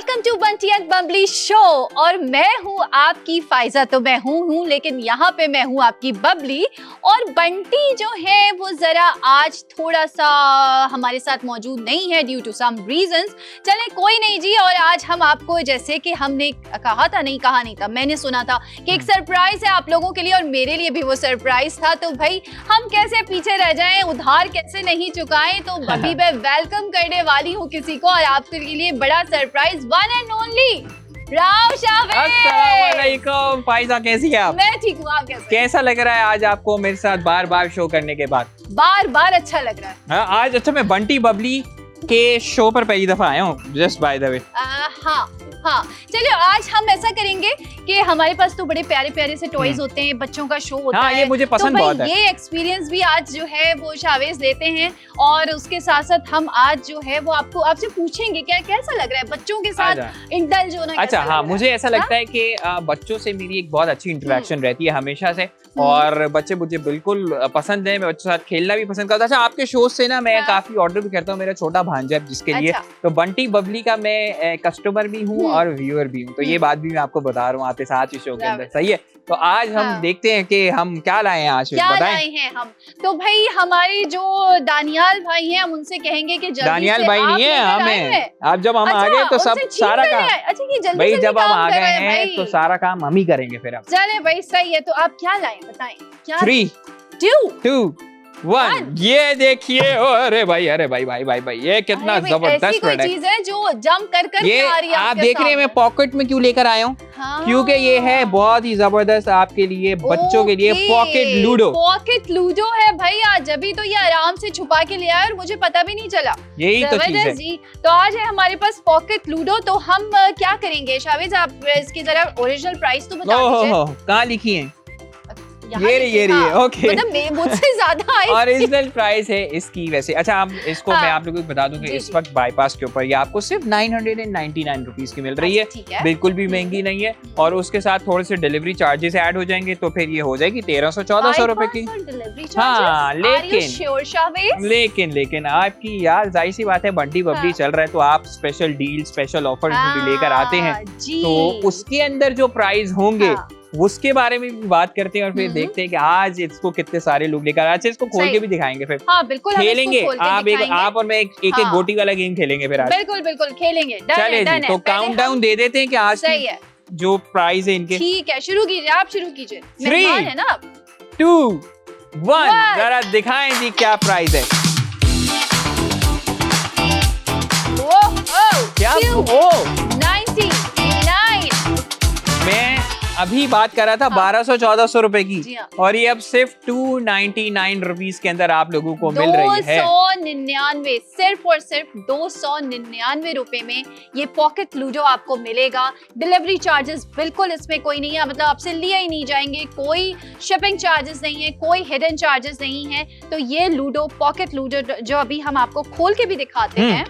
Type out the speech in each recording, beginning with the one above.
Welcome to Bunty and Babli show. और मैं हूँ आपकी फाइजा, तो मैं हूँ लेकिन यहाँ पे मैं हूँ आपकी बबली। और बंटी जो है वो जरा आज थोड़ा सा हमारे साथ मौजूद नहीं है ड्यू टू सम रीजंस। चले कोई नहीं जी। और आज हम आपको, जैसे कि हमने कहा नहीं था, मैंने सुना था कि एक सरप्राइज है आप लोगों के लिए और मेरे लिए भी वो सरप्राइज था। तो भाई हम कैसे पीछे रह जाएं, उधार कैसे नहीं चुकाएं। तो अभी मैं वेलकम करने वाली हूँ किसी को और आपके लिए बड़ा surprise, one and only Rao Shaved. अस्सलाम वालेकुम फाइजा, कैसी है आप? मैं ठीक हूँ, आप कैसा लग रहा है आज आपको मेरे साथ बार बार शो करने के बाद? बार बार अच्छा लग रहा है। हाँ, आज अच्छा मैं बंटी बबली के शो पर पहली दफा आया हूँ, जस्ट बाय द वे। हाँ चलिए आज हम ऐसा करेंगे कि हमारे पास तो बड़े प्यारे प्यारे से टॉयज होते हैं, बच्चों का शो होता है। ये मुझे पसंद तो बहुत है। ये एक्सपीरियंस भी आज जो है वो शावेज लेते हैं और उसके साथ साथ हम आज जो है वो आपसे पूछेंगे क्या कैसा लग रहा है बच्चों के साथ इंडल्ज होना। अच्छा हाँ, मुझे ऐसा लगता है कि बच्चों से मेरी एक बहुत अच्छी इंटरेक्शन रहती है हमेशा से और बच्चे मुझे बिल्कुल पसंद है। मैं बच्चों के साथ खेलना भी पसंद करता हूँ। अच्छा, आपके शो से ना मैं काफी ऑर्डर भी करता हूँ, मेरा छोटा भांजा है जिसके लिए। तो बंटी बबली का मैं कस्टमर भी हूँ और व्यूअर भी हूँ, तो ये बात भी मैं आपको बता रहा हूँ आते साथ ही शो के अंदर। सही है, तो आज हम देखते हैं कि हम क्या लाए हैं आज। क्या लाए हैं हम? तो भाई हमारे जो दानियाल भाई हैं हम उनसे कहेंगे कि जल्दी दानियाल भाई नहीं है, हमें अब जब हम आ गए तो सब सारा काम भाई जब हम आ गए हैं तो सारा काम हम ही करेंगे फिर। अब चले भाई, सही है। तो आप क्या लाए बताएं? 3, 2, 1 ये देखिए। अरे भाई ये कितना जबरदस्त प्रोडक्ट चीज है जो जम कर ये आ रही है। आप देख रहे हैं मैं पॉकेट में क्यों लेकर आया हूँ? क्योंकि ये है बहुत ही जबरदस्त आपके लिए, बच्चों के लिए पॉकेट लूडो। पॉकेट लूडो है भाई आज, अभी तो ये आराम से छुपा के ले आया और मुझे पता भी नहीं चला। यही तो चीज है जी। तो आज है हमारे पास पॉकेट लूडो। तो हम क्या करेंगे शावेज, आप इसकी जरा ओरिजिनल प्राइस तो बता दीजिए। कहाँ लिखी है? ये रही ओके, मतलब मुझसे ज्यादा है ओरिजिनल प्राइस है इसकी वैसे। अच्छा, हम इसको मैं आप लोगों को बता दूं कि इस वक्त बाईपास के ऊपर ये आपको सिर्फ 999 रुपीज की मिल रही है। बिल्कुल भी महंगी नहीं है और उसके साथ थोड़े से डिलीवरी चार्जेस ऐड हो जाएंगे तो फिर ये हो जाएगी 1300-1400 रुपए की। हाँ, लेकिन आपकी यार जाहिर सी बात है बंटी बबली चल रहा है तो आप स्पेशल डील स्पेशल ऑफर भी लेकर आते हैं, तो उसके अंदर जो प्राइस होंगे उसके बारे में भी बात करते हैं और फिर देखते हैं कि आज इसको कितने सारे लोग लेकर आए। इसको खोल के भी दिखाएंगे फिर। हाँ, बिल्कुल खेलेंगे आप और मैं एक गोटी वाला गेम खेलेंगे फिर आज। बिल्कुल खेलेंगे। चले जी, तो काउंटडाउन दे देते हैं कि आज जो प्राइस है इनके। ठीक है, शुरू कीजिए, आप शुरू कीजिए। 3, 2, 1 जरा दिखाएं जी क्या प्राइस है। क्या 99। मैं अभी बात कर रहा था 1200-1400 रुपए की और ये अब सिर्फ 299 रुपीज के अंदर आप लोगों को मिल रही है। 299, सिर्फ और सिर्फ 299 रुपए में ये पॉकेट लूडो आपको मिलेगा। डिलीवरी चार्जेस बिल्कुल इसमें कोई नहीं है, मतलब आपसे लिया ही नहीं जाएंगे, कोई शिपिंग चार्जेस नहीं है, कोई हिडन चार्जेस नहीं है। तो ये लूडो पॉकेट लूडो जो अभी हम आपको खोल के भी दिखाते हैं।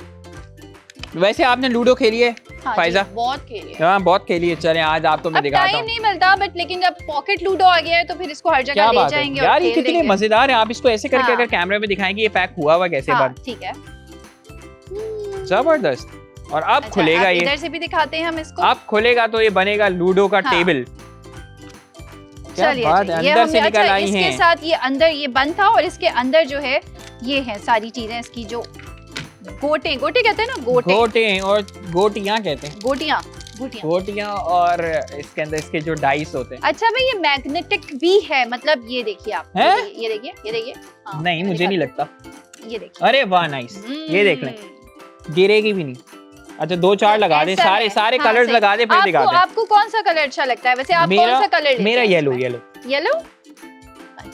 वैसे आपने लूडो खेली है? हाँ, फाइजा बहुत खेली है। हाँ, बहुत खेली है। चले आज आपको मैं दिखाता हूँ। टाइम नहीं मिलता बट लेकिन जब पॉकेट लूडो आ गया है तो फिर इसको हर जगह ले जाएंगे। यार ये कितनी मजेदार है। आप इसको ऐसे करके अगर कैमरे में दिखाएंगे ये पैक हुआ हुआ कैसे बार। ठीक है, जबरदस्त। और अब खुलेगा ये, इधर से भी दिखाते हैं हम इसको। अब खुलेगा तो ये बनेगा लूडो का टेबल। क्या बात है, अंदर से निकल आई है। इसके साथ ये अंदर ये बंद था और इसके अंदर जो है ये है सारी चीजें इसकी, जो गोटे कहते हैं ना, गोटे और गोटियां कहते हैं, गोटियां और इसके अंदर इसके जो डाइस होते हैं। अच्छा भाई, ये मैग्नेटिक भी है, मतलब ये देखिए आप, ये देखिए। नहीं मुझे नहीं लगता। ये देखिए, अरे वाह नाइस, ये देख लें, गिरेगी भी नहीं। अच्छा 2-4 लगा दे, सारे कलर्स लगा दे फिर दिखा दे। आपको कौन सा कलर अच्छा लगता है वैसे? आप कौन सा कलर? मेरा येलो।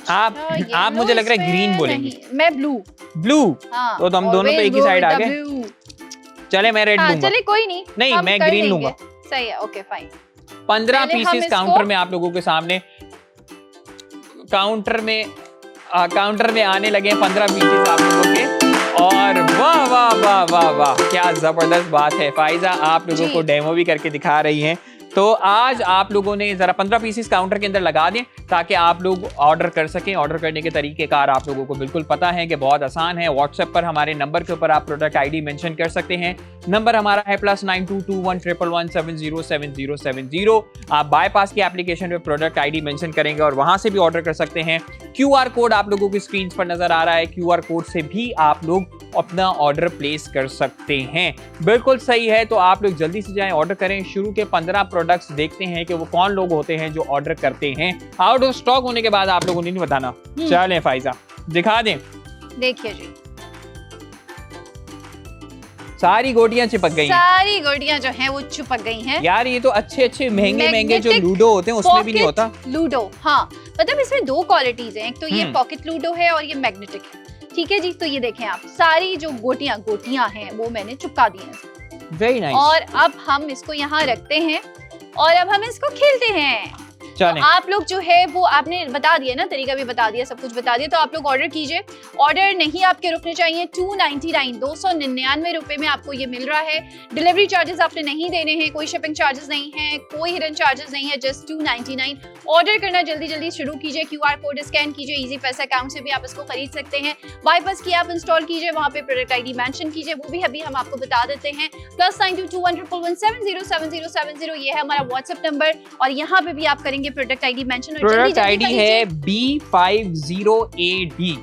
आप मुझे लग रहा है ग्रीन बोलेंगी। मैं ब्लू। तो हम दोनों तो एक ही साइड आ गए। चले मैं रेड लूंगा। चले कोई नहीं, मैं ग्रीन लूंगा। सही है, ओके फाइन। 15 पीसेस काउंटर में आप लोगों के सामने काउंटर में आने लगे 15 पीसेस आप लोगों के। और वाह क्या जबरदस्त बात है। फाइजा आप लोगों को डेमो भी करके दिखा रही हैं तो आज आप लोगों ने जरा 15 पीसेस काउंटर के अंदर लगा दें ताकि आप लोग ऑर्डर कर सकें। ऑर्डर करने के तरीकेकार आप लोगों को बिल्कुल पता है कि बहुत आसान है। व्हाट्सएप पर हमारे नंबर के ऊपर आप प्रोडक्ट आईडी मेंशन कर सकते हैं। नंबर हमारा है +922111707070। आप बाईपास की एप्लीकेशन में प्रोडक्ट आईडी मेंशन करेंगे और वहां से भी ऑर्डर कर सकते हैं। QR कोड आप लोगों की स्क्रीन पर नजर आ रहा है, QR कोड से भी आप लोग अपना ऑर्डर प्लेस कर सकते हैं। बिल्कुल सही है, तो आप लोग जल्दी से जाएं, ऑर्डर करें। शुरू के 15 प्रोडक्ट्स देखते हैं कि वो कौन लोग होते हैं जो ऑर्डर करते हैं। आउट ऑफ स्टॉक होने के बाद आप लोगों ने नहीं बताना। चलें फाइजा दिखा दें। देखिए जी, सारी गोटियां चिपक गई हैं। सारी गोटियां जो हैं वो चिपक गई हैं। यार ये तो अच्छे महंगे जो लूडो होते हैं उसमें भी नहीं होता। लूडो, हाँ, मतलब इसमें दो क्वालिटीज हैं। एक तो ये पॉकेट लूडो है और ये मैग्नेटिक है। ठीक है जी, तो ये देखें आप, सारी जो गोटियां हैं वो मैंने चिपका दी हैं। Very nice. और अब हम इसको यहाँ रखते हैं और अब हम इसको खेलते हैं। तो आप लोग जो है वो आपने बता दिया ना, तरीका भी बता दिया, सब कुछ बता दिया। तो आप लोग ऑर्डर कीजिए। ऑर्डर नहीं आपके रुकने चाहिए। 299 299 रुपए में आपको ये मिल रहा है। डिलीवरी चार्जेस आपने नहीं देने हैं, कोई शिपिंग चार्जेस नहीं है, कोई हिडन चार्जेस नहीं है, जस्ट 299। ऑर्डर करना जल्दी शुरू कीजिए। QR कोड स्कैन कीजिए, इजी पैसा अकाउंट से भी आप इसको खरीद सकते हैं। बाईपास की ऐप इंस्टॉल कीजिए, वहाँ पे प्रोडक्ट आईडी मेंशन कीजिए, वो भी अभी हम आपको बता देते हैं। +922111707070 ये है हमारा व्हाट्सएप नंबर और यहाँ पे भी आप करेंगे product ID mention. Product ID है B50AD।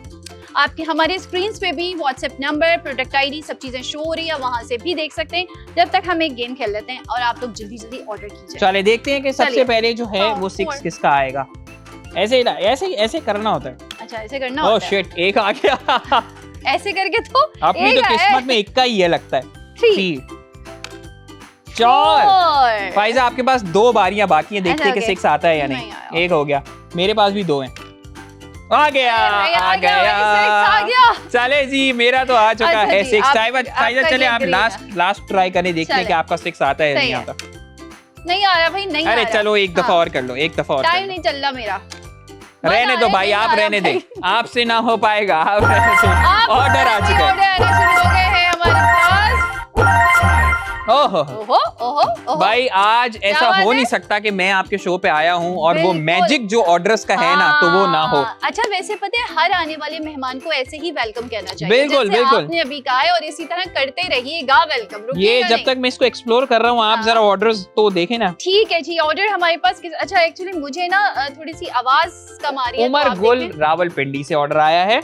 आपके हमारे स्क्रीन पे भी व्हाट्सएप नंबर, प्रोडक्ट आईडी, सब चीजें शो हो रही है, वहां से भी देख सकते हैं। जब तक हम एक गेम खेल लेते हैं और आप लोग जल्दी ऑर्डर कीजिए। चले देखते हैं कि सबसे पहले जो है वो 6 किसका आएगा। ऐसे करना होता है। अच्छा, ऐसे करना होता है। ओह शिट, एक आ गया। ऐसे करके तो अपनी तो किस्मत में एक का ही है लगता है। 3 4 फाइजा आपके पास 2 बारियां बाकी हैं, देखते हैं कि 6 आता है या नहीं। एक हो गया, मेरे पास भी 2 हैं। आ गया। चले जी, मेरा तो आ चुका है 6। फाइजा चले आप लास्ट ट्राई करें, देखते हैं कि आपका 6 आता है या नहीं आता। नहीं आ रहा भाई, नहीं। अरे चलो एक दफा और कर लो, एक दफा और। टाइम नहीं चल रहा मेरा। रहने दो भाई, आप रहने दें, आपसे ना हो पाएगा। ऑर्डर आ चुका है। ओहो भाई, आज ऐसा हो नहीं सकता कि मैं आपके शो पे आया हूँ और वो मैजिक जो ऑर्डर्स का है ना तो वो ना हो। अच्छा, वैसे पता है हर आने वाले मेहमान को ऐसे ही वेलकम कहना चाहिए। बिल्कुल आपने अभी कहा है और इसी तरह करते रहिएगा वेलकम। ये जब तक मैं इसको एक्सप्लोर कर रहा हूँ, आप जरा ऑर्डर्स तो देखें ना। ठीक है जी, ऑर्डर हमारे पास अच्छा, एक्चुअली मुझे ना थोड़ी सी आवाज कम आ रही है। उमर गुल रावलपिंडी से ऑर्डर आया है,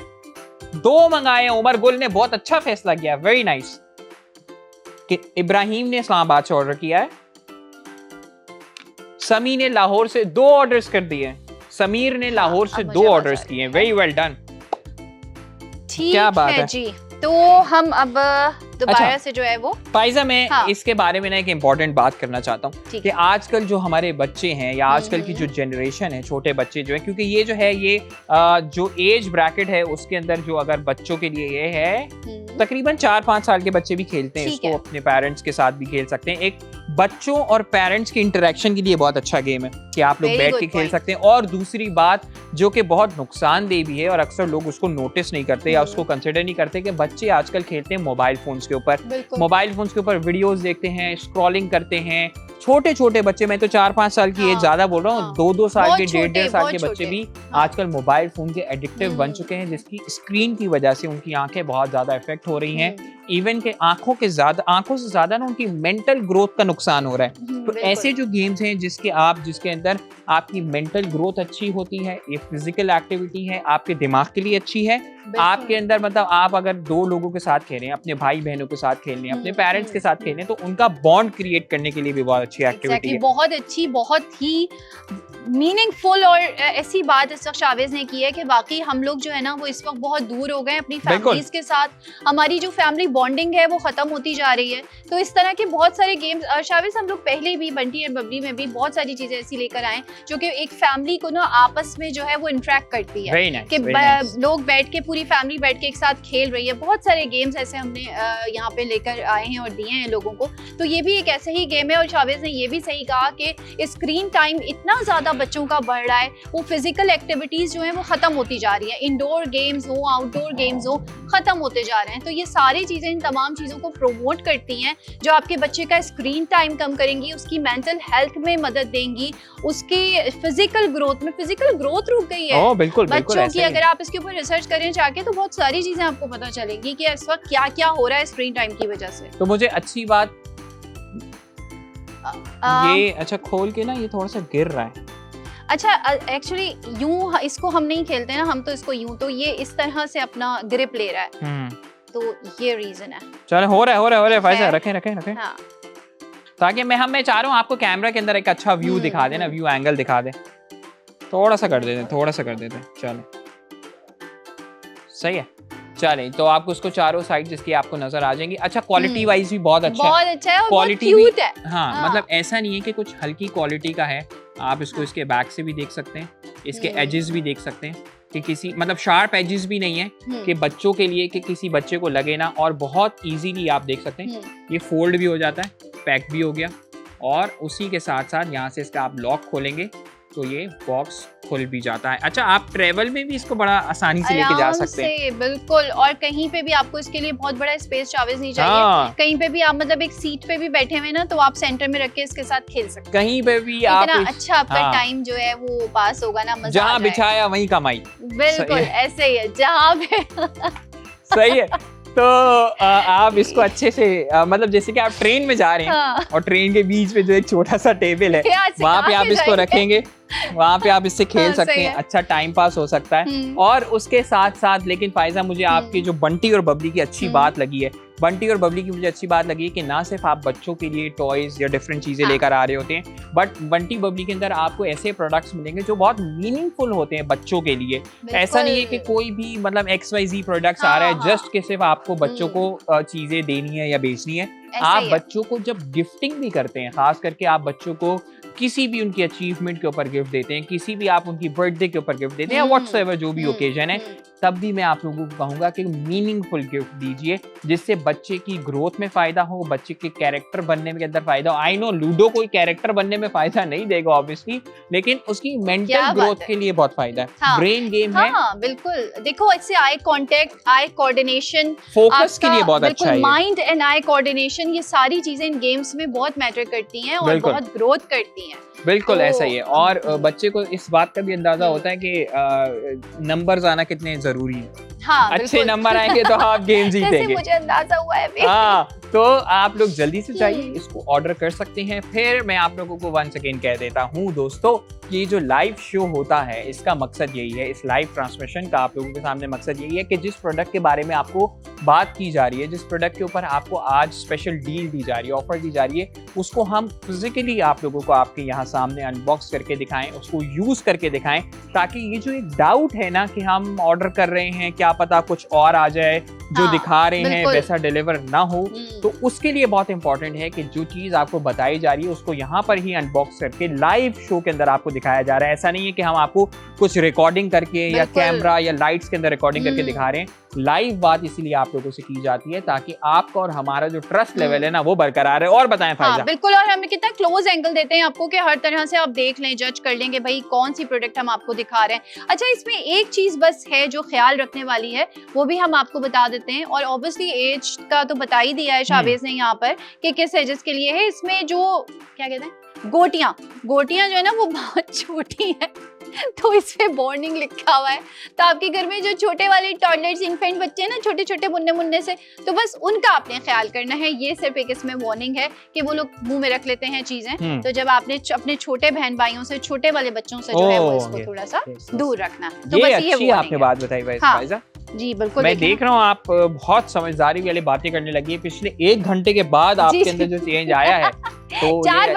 2 मंगाए हैं। उमर गुल ने बहुत अच्छा फैसला किया, वेरी नाइस। इब्राहिम ने इस्लामाबाद से ऑर्डर किया है। समी ने लाहौर से 2 ऑर्डर्स कर दिए। समीर ने लाहौर से 2 ऑर्डर्स किए। Very well done. क्या बात है जी। तो हम अब दोबारा से जो है वो फाइजा, मैं इसके बारे में ना एक इम्पोर्टेंट बात करना चाहता हूँ कि आजकल जो हमारे बच्चे हैं या आजकल की जो जनरेशन है, छोटे बच्चे जो है, क्योंकि ये जो है ये जो एज ब्रैकेट है उसके अंदर जो अगर बच्चों के लिए ये है तकरीबन 4-5 साल के बच्चे भी खेलते हैं इसको, अपने पेरेंट्स के साथ भी खेल सकते हैं। एक बच्चों और पेरेंट्स की इंटरेक्शन के लिए बहुत अच्छा गेम है कि आप लोग बैठ के खेल सकते हैं। और दूसरी बात जो कि बहुत नुकसानदेह भी है और अक्सर लोग उसको नोटिस नहीं करते या उसको कंसिडर नहीं करते कि बच्चे आजकल खेलते हैं मोबाइल फोन्स के ऊपर। मोबाइल फोन्स के ऊपर वीडियोस देखते हैं, स्क्रॉलिंग करते हैं। छोटे बच्चे, मैं तो 4-5 साल की एज ज्यादा बोल रहा हूँ, 2-2 साल के, 1.5 साल के बच्चे भी आजकल मोबाइल फोन के एडिक्टिव बन चुके हैं, जिसकी स्क्रीन की वजह से उनकी आंखें बहुत ज्यादा इफेक्ट हो रही हैं। इवन के आंखों से ज्यादा ना उनकी मेंटल ग्रोथ का नुकसान हो रहा है। तो ऐसे जो गेम्स हैं जिसके अंदर आपकी मेंटल ग्रोथ अच्छी होती है, ये फिजिकल एक्टिविटी है, आपके दिमाग के लिए अच्छी है। आपके अंदर मतलब आप अगर 2 लोगों के साथ खेल रहे हैं, अपने भाई बहनों के साथ खेल रहे हैं, अपने पेरेंट्स के साथ खेल रहे हैं, तो उनका बॉन्ड क्रिएट करने के लिए भी बहुत अच्छी एक्टिविटी है। बहुत अच्छी, बहुत ही मीनिंगफुल। और ऐसी बात इस वक्त शावेज ने की है कि वाकई हम लोग जो है ना वो इस वक्त बहुत दूर हो गए अपनी फैमिलीज के साथ। हमारी जो फैमिली बॉन्डिंग है वो खत्म होती जा रही है। तो इस तरह के बहुत सारे गेम्स शावेज हम लोग पहले भी बंटी एंड बबली में भी बहुत सारी चीजें ऐसी लेकर आए जो कि एक फैमिली को ना आपस में जो है वो इंटरेक्ट करती है कि लोग बैठ के, पूरी फैमिली बैठ के एक साथ खेल रही है। बहुत सारे गेम्स ऐसे हमने यहाँ पे लेकर आए हैं और दिए हैं लोगों को। तो ये भी एक ऐसे ही गेम है। और शावेज ने ये भी सही कहा कि स्क्रीन टाइम इतना ज्यादा ज्यादा बच्चों का बढ़ रहा है, वो फिजिकल एक्टिविटीज जो है वो खत्म होती जा रही है, इंडोर गेम्स हो आउटडोर गेम्स हो खत्म होते जा रहे हैं। तो ये सारी चीजें इन तमाम चीजों को प्रोमोट करती हैं जो आपके बच्चे का स्क्रीन टाइम कम करेंगी, उसकी मेंटल हेल्थ में मदद देंगी, उसकी फिजिकल ग्रोथ रुक गई है बिल्कुल बच्चों की। अगर आप इसके ऊपर रिसर्च करें जाके तो बहुत सारी चीजें आपको पता चलेंगी कि इस वक्त क्या क्या हो रहा है स्क्रीन टाइम की वजह से। तो मुझे अच्छी बात ये अच्छा खोल के ना, ये थोड़ा सा गिर रहा है। अच्छा एक्चुअली यूं इसको हम नहीं खेलते ना, हम तो इसको यूं, तो ये इस तरह से अपना ग्रिप ले रहा है, तो ये रीजन है। चलो हो रहा है फायजा, रखें हाँ। ताकि मैं चाह रहा हूँ आपको कैमरा के अंदर एक अच्छा व्यू दिखा दे ना, व्यू एंगल दिखा दे। थोड़ा सा कर देते हैं चलो सही है। चलें तो आपको उसको चारों साइड जिसकी आपको नजर आ जाएंगी। अच्छा क्वालिटी वाइज भी बहुत अच्छा है और क्वालिटी बहुत क्यूट है। हाँ मतलब ऐसा नहीं है कि कुछ हल्की क्वालिटी का है, आप इसको इसके बैक से भी देख सकते हैं, इसके एजेस भी देख सकते हैं कि किसी मतलब शार्प एजेस भी नहीं है कि बच्चों के लिए कि किसी बच्चे को लगे ना, और बहुत इजीली आप देख सकते हैं ये फोल्ड भी हो जाता है, पैक भी हो गया, और उसी के साथ साथ यहाँ से इसका आप लॉक खोलेंगे तो ये बॉक्स खुल भी जाता है। अच्छा आप ट्रेवल में भी इसको बड़ा आसानी से लेके जा सकते हैं। बिल्कुल, और कहीं पे भी आपको इसके लिए बहुत बड़ा स्पेस चावेज नहीं चाहिए। हाँ। कहीं पे भी आप मतलब एक सीट पे भी बैठे हुए ना, तो आप सेंटर में रख के इसके साथ खेल सकते हैं। कहीं पे भी आप अच्छा आपका टाइम जो है वो पास होगा ना, मजा जहाँ बिछाया वहीं कमाई। बिल्कुल ऐसे ही है जहाँ पे सही है। तो आप इसको अच्छे से मतलब जैसे कि आप ट्रेन में जा रहे हैं, हाँ। और ट्रेन के बीच में जो एक छोटा सा टेबल है वहाँ पे आप इसको रखेंगे, वहाँ पे आप इससे खेल सकते हैं, अच्छा टाइम पास हो सकता है। और उसके साथ साथ लेकिन फायजा मुझे आपकी जो बंटी और बबली की अच्छी बात लगी है, बंटी और बबली की मुझे अच्छी बात लगी है कि ना सिर्फ आप बच्चों के लिए टॉयज या डिफरेंट चीजें लेकर आ रहे होते हैं, बट बंटी बबली के अंदर आपको ऐसे प्रोडक्ट्स मिलेंगे जो बहुत मीनिंगफुल होते हैं बच्चों के लिए। ऐसा नहीं है कि कोई भी मतलब XYZ प्रोडक्ट्स आ रहा है जस्ट कि सिर्फ आपको बच्चों को चीजें देनी है या बेचनी है। आप बच्चों को जब गिफ्टिंग भी करते हैं, खास करके आप बच्चों को किसी भी उनकी अचीवमेंट के ऊपर गिफ्ट देते हैं, किसी भी आप उनकी बर्थडे के ऊपर गिफ्ट देते हैं, व्हाट्सएवर जो भी ओकेजन है, तब भी मैं आप लोगों को कहूंगा कि मीनिंगफुल गिफ्ट दीजिए जिससे बच्चे की ग्रोथ में फायदा हो, बच्चे के कैरेक्टर बनने के अंदर फायदा हो। आई नो लूडो कोई कैरेक्टर बनने में फायदा नहीं देगा ऑब्वियसली, लेकिन उसकी मेंटल ग्रोथ के लिए बहुत फायदा है। हाँ, ब्रेन गेम है। हाँ, बिल्कुल देखो इससे eye contact, eye coordination, focus के लिए बहुत अच्छा है। माइंड एंड आई कोऑर्डिनेशन, ये सारी चीजें इन गेम्स में बहुत मैटर करती हैं और बहुत ग्रोथ करती हैं। बिल्कुल ऐसा ही है। और बच्चे को इस बात का भी अंदाजा होता है कि नंबर्स आना कितने जरूरी है। हाँ, अच्छे नंबर आएंगे तो आप गेम जीतेंगे। मुझे अंदाजा हुआ है भी। हाँ, तो आप लोग जल्दी से जाइए, इसको ऑर्डर कर सकते हैं। फिर मैं आप लोगों को वंस अगेन कह देता हूँ दोस्तों, ये जो लाइव शो होता है इसका मकसद यही है, इस लाइव ट्रांसमिशन का आप लोगों के सामने मकसद यही है कि जिस प्रोडक्ट के बारे में आपको बात की जा रही है, जिस प्रोडक्ट के ऊपर आपको आज स्पेशल डील दी जा रही है, ऑफर दी जा रही है, उसको हम फिजिकली आप लोगों को आपके यहाँ सामने अनबॉक्स करके दिखाएं, उसको यूज करके दिखाएं, ताकि ये जो एक डाउट है ना कि हम ऑर्डर कर रहे हैं क्या पता कुछ और आ जाए, जो दिखा रहे हैं वैसा डिलीवर ना हो, तो उसके लिए बहुत इंपॉर्टेंट है कि जो चीज आपको बताई जा रही है उसको यहाँ पर ही अनबॉक्स करके लाइव शो के अंदर आपको दिखाया जा रहा है। ऐसा नहीं है कि हम आपको कुछ रिकॉर्डिंग करके या कैमरा या लाइट्स के अंदर रिकॉर्डिंग करके दिखा रहे हैं। लाइव बात इसीलिए आप लोगों से की जाती है ताकि आपका और हमारा जो ट्रस्ट लेवल है ना वो बरकरार है। और बताएं फायजा। हाँ, बिल्कुल, और हमें कितना क्लोज एंगल देते हैं आपको कि हर तरह से आप देख लें, जज कर लेंगे भाई कौन सी प्रोडक्ट हम आपको दिखा रहे हैं। अच्छा इसमें एक चीज बस है जो ख्याल रखने वाली है, वो भी हम आपको बता देते हैं। और ऑब्वियसली एज का तो बता ही दिया है शाहबेज ने यहाँ पर कि किस एजेस के लिए है। इसमें जो क्या कहते हैं गोटियां जो है ना वो बहुत छोटी है, तो इस पे वार्निंग लिखा हुआ है। तो आपके घर में जो छोटे वाले टॉयलेट्स इन्फेंट बच्चे हैं ना, छोटे छोटे मुन्ने से, तो बस उनका आपने ख्याल करना है। ये सिर्फ एक इसमें वार्निंग है कि वो लोग मुंह में रख लेते हैं चीजें, तो जब आपने अपने छोटे बहन भाइयों से, छोटे वाले बच्चों से जो है वो इसको थोड़ा सा दूर रखना। तो बस ये आपने बात बताई फायजा। जी बिल्कुल, मैं देख रहा हूँ आप बहुत समझदारी वाली बातें करने लगी है। पिछले 1 घंटे के बाद आपके अंदर जो चेंज आया है तो 4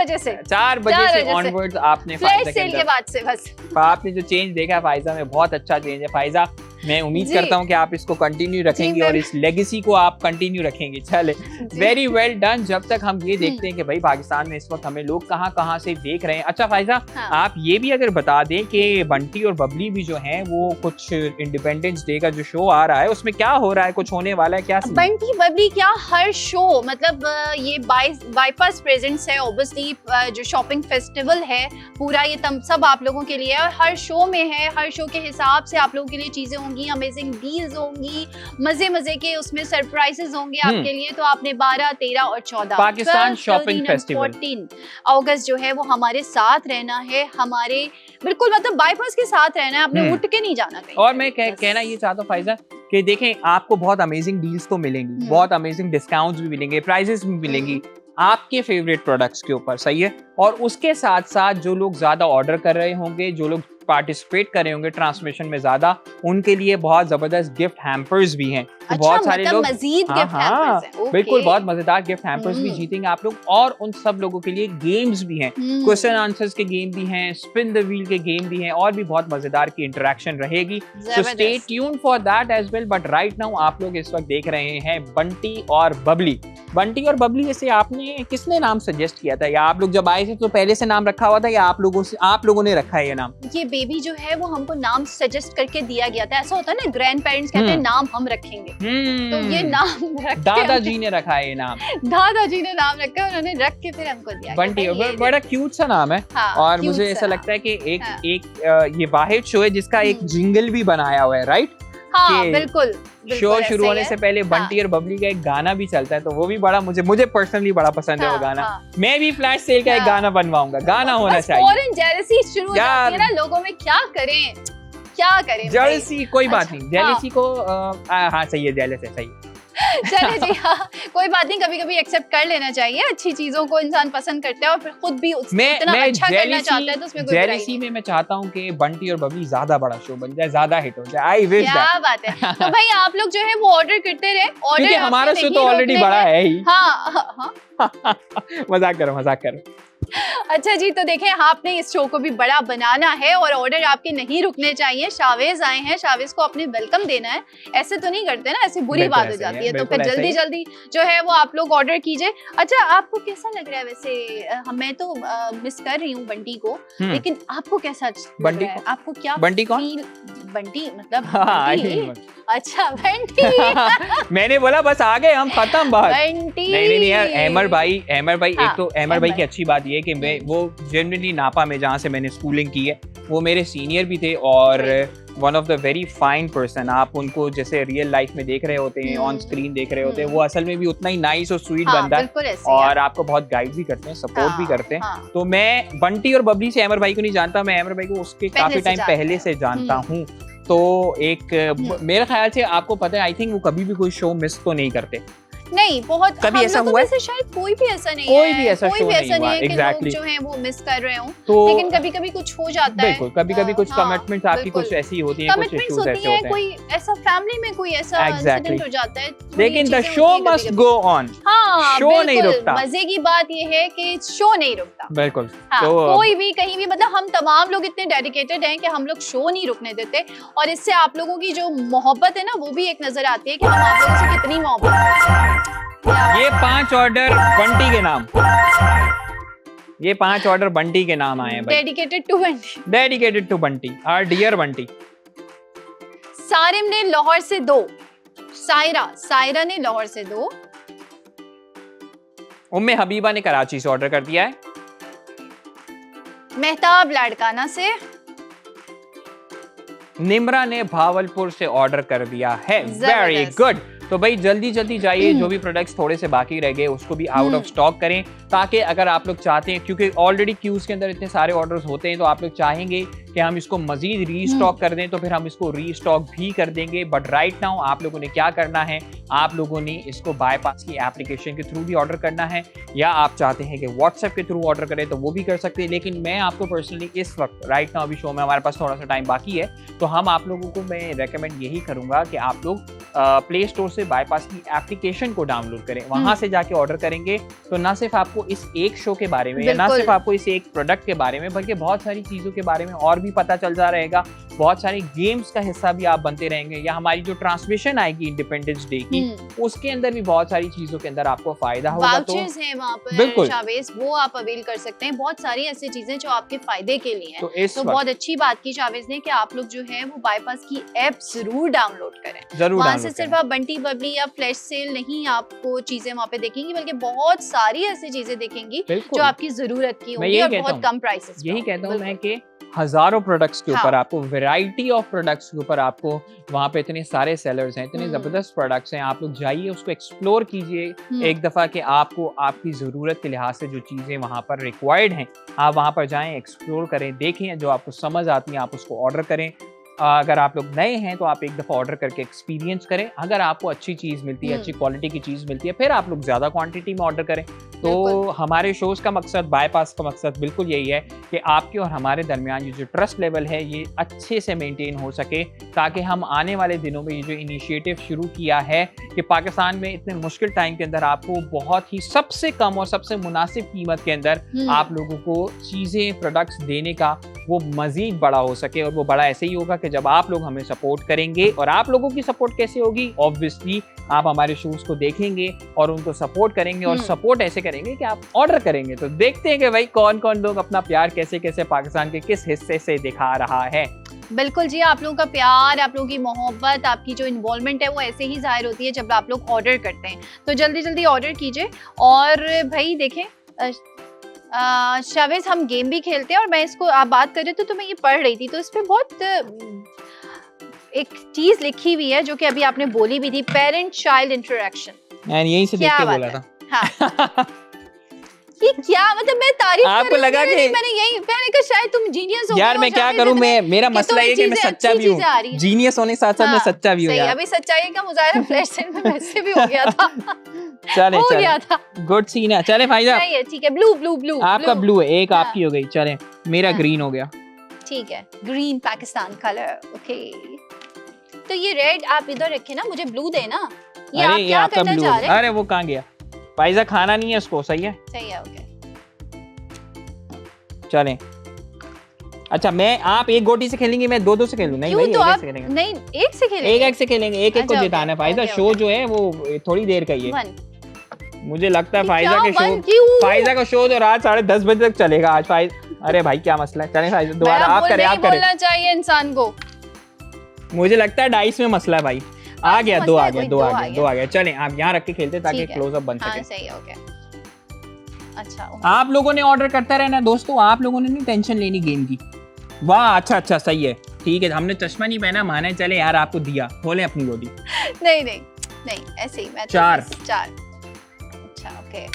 बजे से ऑनवर्ड्स आपने फ्लैश सेल के बाद से बस आपने जो चेंज देखा है फायजा में, बहुत अच्छा चेंज है फायजा। मैं उम्मीद जी। करता हूँ कि आप इसको कंटिन्यू रखेंगे मैं और इस लेगेसी को आप कंटिन्यू रखेंगे। चले, वेरी वेल डन। जब तक हम ये देखते हैं कि भाई पाकिस्तान में इस वक्त हमें लोग कहाँ से देख रहे हैं। अच्छा फायजा, हाँ। आप ये भी अगर बता दें कि बंटी और बबली भी जो हैं वो कुछ इंडिपेंडेंस डे का जो शो आ रहा है उसमें क्या हो रहा है, कुछ होने वाला है क्या? बंटी बबली क्या, हर शो मतलब ये बाईपास प्रेजेंट्स है ऑब्वियसली, जो शॉपिंग फेस्टिवल है पूरा, ये सब आप लोगों के लिए है। हर शो में है, हर शो के हिसाब से आप लोगों के लिए चीजें होंगी, अमेजिंग डील्स होंगी, मजे के उसमें सरप्राइजेस होंगे आपके लिए। तो आपने 12, 13 और 14 पाकिस्तान शॉपिंग फेस्टिवल 14 अगस्त जो है वो हमारे साथ रहना है, हमारे बिल्कुल मतलब बाईपास के साथ रहना है, आपने उठ के नहीं जाना कहीं। और मैं कहना ये चाहता हूँ फायजा कि देखें, आपको बहुत अमेजिंग डील्स तो मिलेंगी, बहुत अमेजिंग डिस्काउंट्स भी मिलेंगे, प्राइजेस भी मिलेंगी आपके फेवरेट प्रोडक्ट्स के ऊपर, सही है। और उसके साथ साथ जो लोग ज्यादा ऑर्डर कर रहे होंगे, जो लोग पार्टिसिपेट कर रहे होंगे ट्रांसमिशन में ज्यादा, उनके लिए बहुत जबरदस्त गिफ्ट हैम्पर्स भी हैं। तो बहुत सारे लोग मजीद गिफ्ट हैम्पर्स हैं। बिल्कुल, बहुत मजेदार गिफ्ट हैम्पर्स भी जीतेंगे आप लोग। और उन सब लोगों के लिए गेम्स भी हैं, क्वेश्चन आंसर्स के गेम भी हैं, स्पिन द व्हील के गेम भी हैं, और भी बहुत मजेदार की इंटरेक्शन रहेगी। So stay tuned for that as well. But right now आप लोग इस वक्त देख रहे हैं बंटी और बबली। बंटी और बबली जैसे आपने किसने नाम सजेस्ट किया था, या आप लोग जब आए थे तो पहले से नाम रखा हुआ था, या आप लोगों ने रखा है ये नाम? ये बेबी जो है वो हमको नाम सजेस्ट करके दिया गया था। ऐसा होता है ना, ग्रैंड पेरेंट्स कहते हैं नाम हम रखेंगे, तो ये नाम दादाजी ने रखा है ये नाम। दादाजी ने नाम रखा, उन्होंने रख के फिर हमको दिया। बंटी बड़ा क्यूट सा नाम है। हाँ, और मुझे ऐसा लगता है कि एक ये वाहिद शो है जिसका एक जिंगल भी बनाया हुआ है, राइट? हाँ, बिल्कुल। शो शुरू होने से पहले बंटी और बबली का एक गाना भी चलता है, तो वो भी बड़ा मुझे पर्सनली बड़ा पसंद है वो गाना। मैं भी फ्लैश सेल का एक गाना बनवाऊंगा, गाना होना चाहिए। फॉरेन जेलसी शुरू हो जाती है ना लोगों में, क्या करें जेलसी कोई बात नहीं, जेलसी को हाँ सही है, जेलस है, सही है। चले जी, हाँ कोई बात नहीं, कभी कभी एक्सेप्ट कर लेना चाहिए। अच्छी चीजों को इंसान पसंद करता है और फिर खुद भी इतना अच्छा करना चाहता है, तो उसमें कोई बुराई नहीं। जेलसी में मैं चाहता हूँ कि बंटी और बबली ज्यादा बड़ा शो बन जाए, ज्यादा हिट हो जाए। I wish that. क्या बात है। तो भाई आप लोग जो है वो ऑर्डर करते रहे, क्योंकि हमारा शो तो ऑलरेडी बड़ा है ही। हाँ मजाक करो। अच्छा जी, तो देखें आपने इस शो को भी बड़ा बनाना है और ऑर्डर आपके नहीं रुकने चाहिए। शावेज आए हैं, शावेज को आपने वेलकम देना है। ऐसे तो नहीं करते ना, ऐसे बुरी बात हो जाती है। तो फिर जल्दी जो है वो आप लोग ऑर्डर कीजिए। अच्छा, आपको कैसा लग रहा है वैसे? मैं तो मिस कर रही हूँ बंटी को, लेकिन आपको कैसा लग रहा है? आपको क्या बंटी कौन? बंटी मतलब अच्छा बंटी मैंने बोला बस आ गए हम, खत्म बात। नहीं यार, अहमर भाई एक तो अहमर भाई की अच्छी बात ये है कि वो जनरली नापा में जहाँ से मैंने स्कूलिंग की है वो मेरे सीनियर भी थे, और one of the very fine person. आप उनको जैसे रियल लाइफ में देख रहे होते हैं, ऑन स्क्रीन देख रहे होते हैं, वो असल में भी उतना ही नाइस और स्वीट बंदा है, और आपको बहुत गाइड भी करते हैं, सपोर्ट भी करते हैं। तो मैं बंटी और बबली से अहमर भाई को नहीं जानता, मैं अहमर भाई को उसके काफी टाइम पहले से जानता हूँ। तो एक मेरे ख्याल से आपको पता है, आई थिंक वो कभी भी कोई शो मिस तो नहीं करते। नहीं, बहुत कभी ऐसा हुआ है? शायद कोई भी ऐसा नहीं है कि लोग जो हैं वो मिस कर रहे हों, लेकिन कभी-कभी कुछ हो जाता है। बिल्कुल, कभी-कभी कुछ कमिटमेंट्स आपकी कुछ ऐसी होती हैं, कुछ इश्यूज ऐसे होते हैं, कोई ऐसा फैमिली में कोई ऐसा इंसिडेंट हो जाता है, लेकिन the show must go on. हाँ, शो नहीं रुकता। मजे की बात ये है कि शो नहीं रुकता। बिल्कुल। तो कोई भी कहीं भी, मतलब हम तमाम लोग इतने डेडिकेटेड हैं कि हम लोग शो नहीं रुकने देते, और इससे आप लोगों की जो मोहब्बत है ना वो भी एक नजर आती है कि हम आप लोगों से कितनी मोहब्बत करते हैं। ये 5 ऑर्डर बंटी के नाम, ये 5 ऑर्डर बंटी के नाम आए हैं भाई। Dedicated to Bunty, our dear Bunty. Sarim ने लाहौर से 2, सायरा ने लाहौर से 2, उम्मे हबीबा ने कराची से ऑर्डर कर दिया है, मेहताब लाड़काना से, निमरा ने भावलपुर से ऑर्डर कर दिया है। Very good. तो भाई जल्दी जाइए, जो भी प्रोडक्ट्स थोड़े से बाकी रह गए उसको भी आउट ऑफ स्टॉक करें, ताकि अगर आप लोग चाहते हैं, क्योंकि ऑलरेडी क्यूज के अंदर इतने सारे ऑर्डर्स होते हैं, तो आप लोग चाहेंगे कि हम इसको मजीद रीस्टॉक कर दें, तो फिर हम इसको रीस्टॉक भी कर देंगे। बट राइट नाउ आप लोगों ने क्या करना है, आप लोगों ने इसको बाईपास की एप्लीकेशन के थ्रू भी ऑर्डर करना है, या आप चाहते हैं कि व्हाट्सएप के थ्रू ऑर्डर करें तो वो भी कर सकते हैं। लेकिन मैं आपको पर्सनली इस वक्त राइट नाउ, अभी शो में हमारे पास थोड़ा सा टाइम बाकी है, तो हम आप लोगों को मैं रेकमेंड यही करूंगा कि आप लोग प्ले स्टोर से बाईपास की एप्लीकेशन को डाउनलोड करें, वहां से जाके ऑर्डर करेंगे तो ना सिर्फ आपको इस एक शो के बारे में, या ना सिर्फ आपको इस एक प्रोडक्ट के बारे में, बल्कि बहुत सारी चीजों के बारे में और भी पता चल जा रहेगा, बहुत सारे गेम्स का हिस्सा भी आप बनते रहेंगे, या हमारी जो ट्रांसमिशन आएगी इंडिपेंडेंस डे की उसके अंदर भी बहुत सारी चीजों के अंदर आपको फायदा होगा। वाउचर्स हैं वहाँ पर बिल्कुल शावेज, वो आप अवेल कर सकते हैं। बहुत सारी ऐसी चीजें जो आपके फायदे के लिए हैं। तो बहुत अच्छी बात की शावेज ने कि आप लोग जो है वो बाईपास की ऐप जरूर डाउनलोड करें। जरूर वहाँ से सिर्फ आप बंटी बबली या फ्लैश सेल नहीं आपको चीजें वहाँ पे देखेंगी, बल्कि बहुत सारी ऐसी चीजें देखेंगी जो आपकी जरूरत की होंगी और बहुत कम प्राइसेस। यही कहता हूँ मैं कि हजारों प्रोडक्ट्स के ऊपर आपको वैरायटी ऑफ प्रोडक्ट्स के ऊपर आपको वहाँ पे इतने सारे सेलर्स हैं, इतने जबरदस्त प्रोडक्ट्स हैं, आप लोग जाइए उसको एक्सप्लोर कीजिए एक दफा कि आपको आपकी जरूरत के लिहाज से जो चीजें वहाँ पर रिक्वायर्ड हैं आप वहाँ पर जाएं, एक्सप्लोर करें, देखें, जो आपको समझ आती है आप उसको ऑर्डर करें। अगर आप लोग नए हैं तो आप एक दफ़ा ऑर्डर करके एक्सपीरियंस करें, अगर आपको अच्छी चीज़ मिलती है, अच्छी क्वालिटी की चीज़ मिलती है, फिर आप लोग ज़्यादा क्वांटिटी में ऑर्डर करें। तो हमारे शोज़ का मकसद, बाईपास का मकसद बिल्कुल यही है कि आपके और हमारे दरमियान ये जो ट्रस्ट लेवल है ये अच्छे से मेंटेन हो सके, ताकि हम आने वाले दिनों में ये जो इनिशिएटिव शुरू किया है कि पाकिस्तान में इतने मुश्किल टाइम के अंदर आपको बहुत ही सबसे कम और सबसे मुनासिब कीमत के अंदर आप लोगों को चीज़ें, प्रोडक्ट्स देने का वो मज़ीद बड़ा हो सके। और वो बड़ा ऐसे ही होगा कि जब आप लोग हमें सपोर्ट करेंगे। और आप लोगों की सपोर्ट कैसे होगी? ऑब्वियसली आप हमारे शूज़ को देखेंगे और उनको सपोर्ट करेंगे, और सपोर्ट ऐसे करेंगे कि आप ऑर्डर करेंगे। तो देखते हैं कि भाई कौन कौन लोग अपना प्यार कैसे कैसे पाकिस्तान के किस हिस्से से दिखा रहा है। बिल्कुल जी, आप लोगों का प्यार, आप लोगों की मोहब्बत, आपकी जो इन्वॉल्वमेंट है वो ऐसे ही जाहिर होती है जब आप लोग ऑर्डर करते हैं। तो जल्दी जल्दी ऑर्डर कीजिए। और भाई देखें शावेज, हम गेम भी खेलते हैं, और मैं इसको आप बात कर रहे थे तो मैं ये पढ़ रही थी, तो इस पे बहुत एक चीज लिखी हुई है जो कि अभी आपने बोली भी थी, पेरेंट चाइल्ड इंटरेक्शन। यही से देख के बोला था। हाँ। ये क्या मतलब, मैं तारीफ आपको लगा कि मैंने कहा शायद तुम जीनियस हो। यार मैं क्या करूं, मेरा मसला ये कि मैं सच्चा भी हूं, जीनियस होने साथ साथ मैं सच्चा भी हूं यार। अभी सच्चाई का मुजाहिरा फ्लैश सेल में वैसे भी हो गया था। चले हो गया था, गुड सीन है। चले फाइजा, सही है, ठीक है। ब्लू ब्लू ब्लू, आपका ब्लू है, एक आपकी हो गई। चले मेरा ग्रीन हो गया। ठीक है, ग्रीन पाकिस्तान कलर। ओके, तो ये रेड आप इधर रखे ना, मुझे ब्लू देना। ये आप क्या करना चाह रहे हैं? अरे वो कहाँ गया? फाइजा खाना नहीं है उसको। सही है, सही है। ओके चलें। अच्छा, मैं आप एक गोटी से खेलेंगे, मैं दो से खेलूं? नहीं भाई, तो आप नहीं एक से खेलेंगे, एक से खेलेंगे, एक को जिताना है। फाइजा शो जो है वो थोड़ी देर का ही है। मुझे लगता है फाइजा का शो तो रात 10:30 बजे तक चलेगा आज। अरे भाई क्या मसला है? चलें फाइजा, दोबारा आप करें। बोलना चाहिए इंसान को। मुझे लगता है डाइस में मसला है भाई। आ गया, दो आ गया। चलें आप यहाँ रख के खेलते ताकि क्लोजअप बन सके। सही है, ओके। अच्छा, आप लोगों ने ऑर्डर करता रहना दोस्तों, आप लोगों ने नहीं टेंशन लेनी गेम की। वाह, अच्छा सही है, ठीक है। हमने चश्मा नहीं पहना, माना चले यार, आपको दिया। खोले अपनी गोदी। नहीं, ऐसे ही मैं 4। अच्छा, ओके।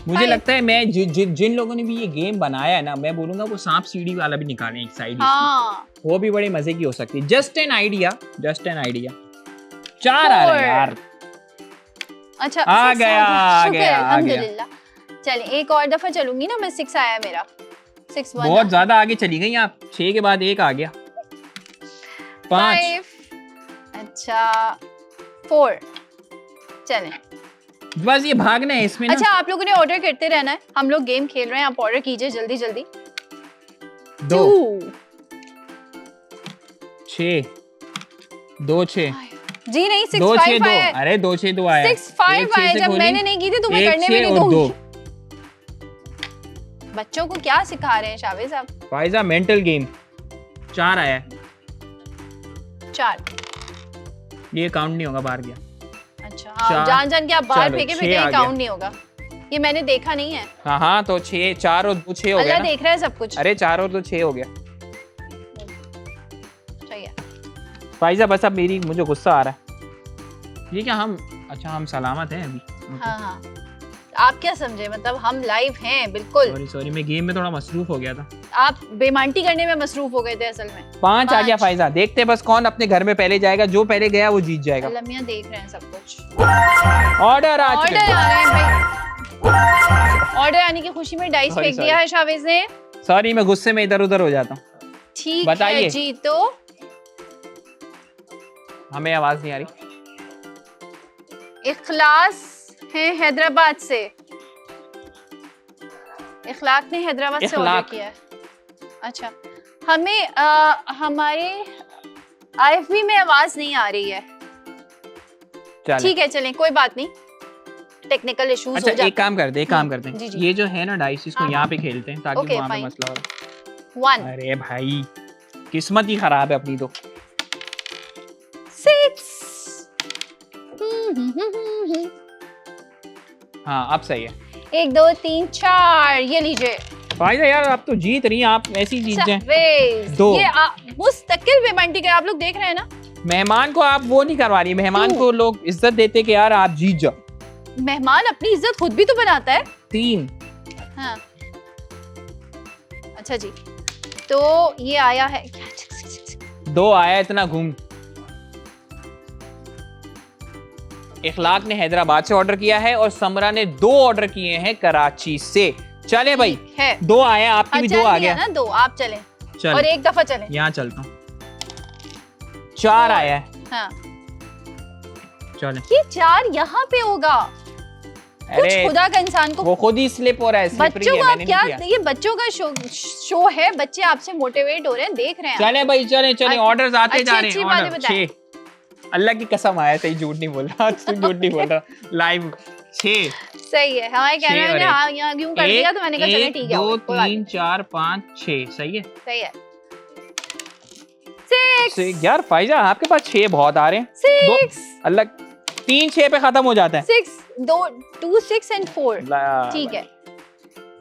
मुझे लगता है मैं जिन लोगों ने भी ये गेम बनाया है ना, मैं बोलूंगा वो सांप सीढ़ी वाला भी निकालें एक साइड। वो भी बड़े मजे की हो सकती है। Just an idea. 4 आ रहे हैं यार। अच्छा, आ गया। चलिए एक और दफा चलूंगी ना मैं। 6 आया मेरा, 6 1। बहुत ज्यादा आगे चली गई आप। 6 के बाद 1 आ गया। 5। अच्छा 4। चलें, बस ये भागना है इसमें ना। अच्छा, आप लोगों ने ऑर्डर करते रहना है, हम लोग गेम खेल रहे हैं, आप ऑर्डर कीजिए जल्दी जल्दी। 2 6 2 6 जी नहीं, 6 5 आया। अरे 2 6 2 आया। 6 5 आया। जब मैंने नहीं की थी तो मैं करने भी नहीं दूंगी। बच्चों को क्या सिखा रहे हैं शावेज आप? Pfizer mental game. 4 आया। 4 ये काउंट नहीं होगा, बाहर गया। अच्छा, हाँ, जान के आप बाहर फेंके फिर ये काउंट नहीं होगा। ये मैंने देखा नहीं है। हाँ तो 6 4 और 2 6 हो गया। अल्लाह देख रहा है सब कुछ। अरे 4 और 2 6 हो गया। सही है फाइजा, बस अब मुझे गुस्सा आ रहा है। ये क्या हम हम सलामत हैं अभी? हाँ, आप क्या समझे, मतलब हम लाइव हैं बिल्कुल। सॉरी मैं गेम में थोड़ा मसरूफ हो गया था। आप बेमानती करने में मसरूफ हो गए थे असल में। 5 आ गया फाइजा। देखते बस कौन अपने घर में पहले जाएगा, जो पहले गया वो जीत जाएगा। लम्या देख रहे हैं सब कुछ। ऑर्डर आ रहे हैं भाई। ऑर्डर आने की खुशी में डाइस फेंक दिया है शावेज ने। सॉरी, मैं गुस्से में इधर उधर हो जाता हूँ। ठीक है जी, तो हमें आवाज नहीं आ रही। इखलास है हैदराबाद से। इखलाक ने हैदराबाद से ऑर्डर किया है। अच्छा, हमें हमारे IFB में आवाज नहीं आ रही है। ठीक है चलें, कोई बात नहीं, टेक्निकल इश्यूज हो जाते हैं। एक काम करते हैं, ये जो है ना डाइस, इसको यहाँ पे खेलते हैं ताकि वहाँ पे मसला हो। 1। अरे भाई किस्मत ही खराब है अपनी तो। 6। हाँ अब सही है। 1 2 3 4, ये लीजिए। फायदा यार आप तो जीत रही हैं, आप ऐसी जीत जाएं। 2। ये मुस्तकिल पेमेंट कर, आप लोग देख रहे हैं ना। मेहमान को आप वो नहीं करवा रही, मेहमान को लोग इज्जत देते कि यार आप जीत जाओ। मेहमान अपनी इज्जत खुद भी तो बनाता है। 3। हाँ अच्छा जी, तो ये आया है 2 आया, इतना घूम। इखलाक ने हैदराबाद से ऑर्डर किया है और समरा ने 2 ऑर्डर किए हैं कराची से। चले भाई है 2 आया, आपकी भी 2 आ गया ना। 2 आप चलें चल। और एक दफा चलें। यहाँ चलता हूँ। 4 आया है। हाँ चले। ये 4 यहाँ पे होगा। कुछ खुदा का इंसान को वो खुद ही स्लिप हो रहा है। बच्चों को आप क्या, ये बच्चों का शो है, बच्चे आपसे मोटिवेट हो रहे हैं, देख रहे हैं। चले भाई चले, ऑर्डर्स आते जा रहे हैं। 6 अल्लाह की कसम आया, सही झूठ नहीं बोल रहा, तू झूठ नहीं बोल रहा। लाइव 6 सही है। हमारे कहना है हाँ यहाँ यूं कर दिया तो मैंने कहा चलो ठीक है। 2 3 4 5 6 सही है। सही है। 6 यार फाइजा आपके पास 6 बहुत आ रहे हैं। 6 अल्लाह 3 6 पे खत्म हो जाता है। 6 2 6 and 4 ठीक है।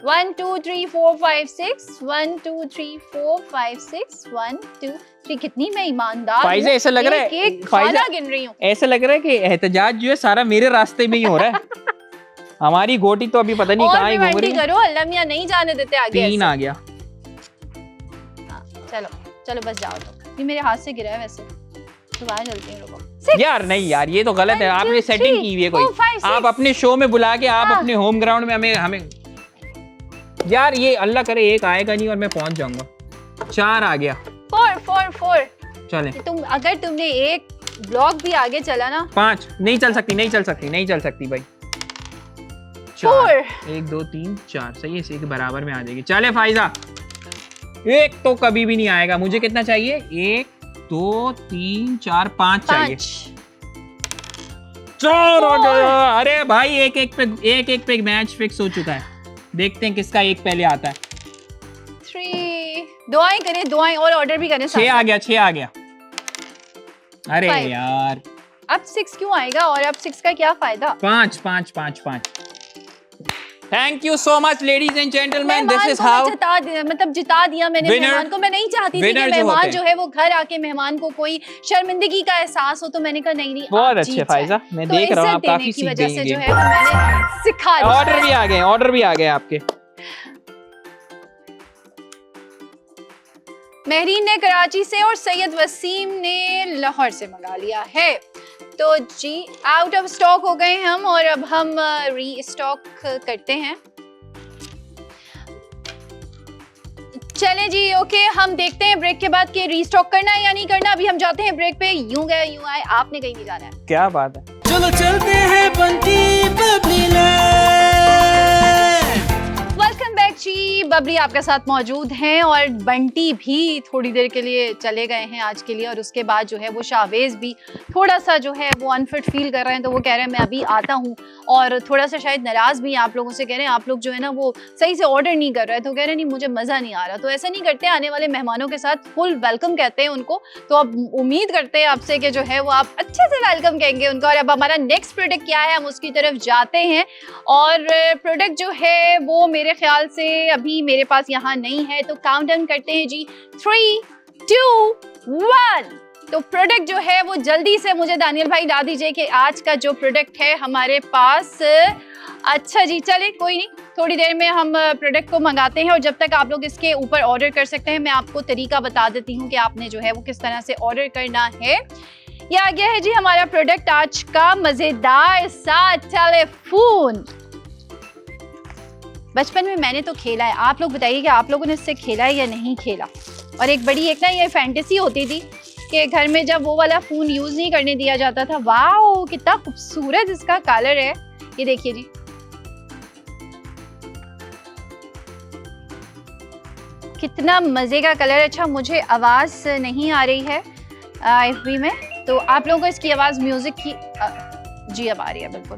1 2 3 4 5 6 1 2 3 4 5 6 1 2 3। कितनी मैं ईमानदार हूँ। फाइजा ऐसा लग रहा है, एक खाना गिन रही हूँ। ऐसा लग रहा है कि एहतजाज जो है सारा मेरे रास्ते में ही हो रहा है। हमारी गोटी तो अभी पता नहीं कहाँ ही घूम रही है। करो, अल्लाह मियां नहीं जाने देते आगे। 3 आ गया। चलो चलो बस जाओ। तो ये मेरे हाथ से गिरा है, वैसे दोबारा चलते हैं लोगों। यार नहीं यार ये तो गलत है, आपने सेटिंग की हुई है कोई। आप अपने शो में बुला के आप अपने होम ग्राउंड में हमें यार ये अल्लाह करे एक आएगा नहीं और मैं पहुंच जाऊंगा। 4 आ गया। 4 चले। अगर तुमने एक ब्लॉक भी आगे चला ना। 5 नहीं चल सकती भाई। 4 1 2 3 4 सही है, इसी के बराबर में आ जाएगी। चले फाइजा, एक तो कभी भी नहीं आएगा। मुझे कितना चाहिए? 1 2 3 4 5 चाहिए। 4 आ गया। अरे भाई एक पे मैच फिक्स हो चुका है। देखते हैं किसका एक पहले आता है। 3 दुआएं करें, दुआएं और ऑर्डर भी करें। 6 आ गया। अरे 5 यार अब 6 क्यों आएगा और अब 6 का क्या फायदा? 5 thank you so much ladies and gentleman, this is how मतलब जिता दिया मैंने मेहमान को। मैं नहीं चाहती थी कि मेहमान जो है वो घर आके मेहमान को कोई शर्मिंदगी का एहसास हो, तो मैंने कहा नहीं बहुत अच्छे फाइजा, मैं देख रहा हूँ आप काफी सीख गई हैं। जो है वो मैंने सिखा दिया। ऑर्डर भी आ गए आपके। महरीन ने कराची से और सैयद वसीम ने लाहौर से मंगा लिया है। तो जी आउट ऑफ स्टॉक हो गए हम और अब हम री स्टॉक करते हैं। चलें जी ओके, हम देखते हैं ब्रेक के बाद कि रीस्टॉक करना है या नहीं करना। अभी हम जाते हैं ब्रेक पे। यूं गए यूं आए, आपने कहीं नहीं जाना है। क्या बात है। चलो चलते हैं बंटी बबली वेलकम बैक जी, बबली आपके साथ मौजूद हैं और बंटी भी थोड़ी देर के लिए चले गए हैं आज के लिए। और उसके बाद जो है वो शाहवेज भी थोड़ा सा जो है वो अनफिट फील कर रहे हैं, तो वो कह रहे हैं मैं अभी आता हूँ। और थोड़ा सा शायद नाराज भी आप लोगों से, कह रहे हैं आप लोग जो है ना वो सही से ऑर्डर नहीं कर रहे, तो कह रहे हैं नहीं मुझे मज़ा नहीं आ रहा। तो ऐसा नहीं करते, आने वाले मेहमानों के साथ फुल वेलकम कहते हैं उनको। तो अब उम्मीद करते हैं आपसे कि जो है वो आप अच्छे से वेलकम कहेंगे उनको। और अब हमारा नेक्स्ट प्रोडक्ट क्या है, हम उसकी तरफ जाते हैं। और प्रोडक्ट जो है वो मेरे ख्याल से अभी मेरे पास यहाँ नहीं है, तो काउंट डाउन करते हैं जी। 3 2 1। तो प्रोडक्ट जो है वो जल्दी से मुझे दानियल भाई ला दीजिए कि आज का जो प्रोडक्ट है हमारे पास। अच्छा जी चले कोई नहीं, थोड़ी देर में हम प्रोडक्ट को मंगाते हैं और जब तक आप लोग इसके ऊपर ऑर्डर कर सकते हैं, मैं आपको तरीका बता देती हूँ कि आपने जो है वो किस तरह से ऑर्डर करना है। ये आ गया है जी हमारा प्रोडक्ट आज का, मजेदार सा टेलीफोन। बचपन में मैंने तो खेला है, आप लोग बताइए कि आप लोगों ने इससे खेला है या नहीं खेला। और एक बड़ी एक ना ये फैंटेसी होती थी कि घर में जब वो वाला फोन यूज नहीं करने दिया जाता था। वाओ कितना खूबसूरत इसका कलर है, ये देखिए जी। कितना मजे का कलर। अच्छा मुझे आवाज नहीं आ रही है, FB में। तो आप लोगों को इसकी आवाज़ म्यूज़िक की जी अब आ रही है बिल्कुल।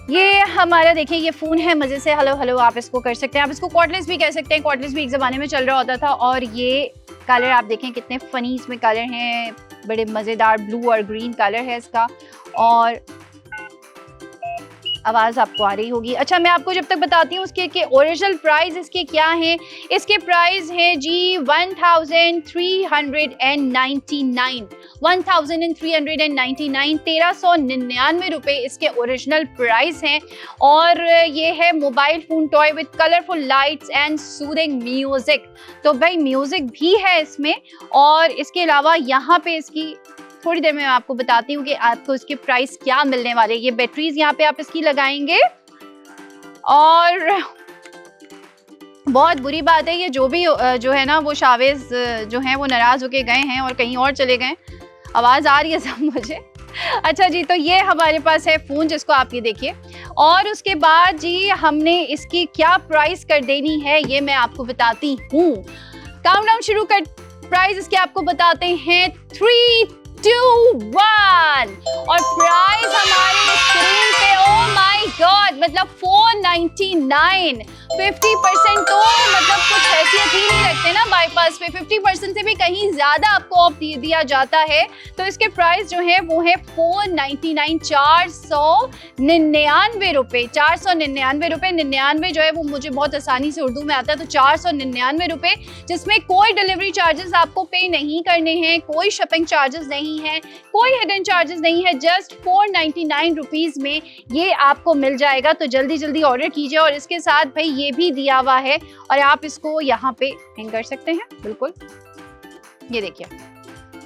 ये हमारा देखिए ये फ़ोन है, मज़े से हेलो हेलो आप इसको कर सकते हैं। आप इसको कॉर्डलेस भी कह सकते हैं, कॉर्डलेस भी एक ज़माने में चल रहा होता था। और ये कलर आप देखें कितने फ़नी इसमें कलर हैं, बड़े मज़ेदार ब्लू और ग्रीन कलर है इसका। और आवाज़ आपको आ रही होगी। अच्छा मैं आपको जब तक बताती हूँ उसके ओरिजिनल प्राइस इसके क्या हैं। इसके प्राइस हैं जी 1399 1399 रुपये इसके ओरिजिनल प्राइस हैं। और ये है mobile phone toy with colourful lights and soothing music. तो भाई म्यूज़िक भी है इसमें। और इसके अलावा यहाँ पे इसकी थोड़ी देर में मैं आपको बताती हूँ कि आपको इसके प्राइस क्या मिलने वाले। ये बैटरीज यहाँ पे आप इसकी लगाएंगे। और बहुत बुरी बात है ये जो भी जो है ना वो शावेज जो हैं वो नाराज़ होके गए हैं और कहीं और चले गए। आवाज़ आ रही है सब मुझे। अच्छा जी, तो ये हमारे पास है फ़ोन जिसको आप ये देखिए। और उसके बाद जी हमने इसकी क्या प्राइस कर देनी है ये मैं आपको बताती हूँ। काउंटडाउन शुरू कर, प्राइस इसके आपको बताते हैं 3, 2, 1 और प्राइस हमारे स्क्रीन पे ओ माय गॉड मतलब 499 50% तो मतलब कुछ हैसियत ही नहीं रखते ना बाईपास पे। 50% से भी कहीं ज्यादा आपको ऑफ दिया जाता है। तो इसके प्राइस जो है वो है 499 499 रुपए। 499 रुपए। 99 जो है वो मुझे बहुत आसानी से उर्दू में आता है। तो 499 रुपए जिसमें कोई डिलीवरी चार्जेस आपको पे नहीं करने हैं, कोई शिपिंग चार्जेस नहीं है, कोई हिडन चार्जेस नहीं है। जस्ट 499 रुपीज में ये आपको मिल जाएगा। तो जल्दी जल्दी ऑर्डर कीजिए। और इसके साथ भाई ये भी दिया हुआ है और आप इसको यहाँ पे हैंग कर सकते हैं बिल्कुल। ये देखिए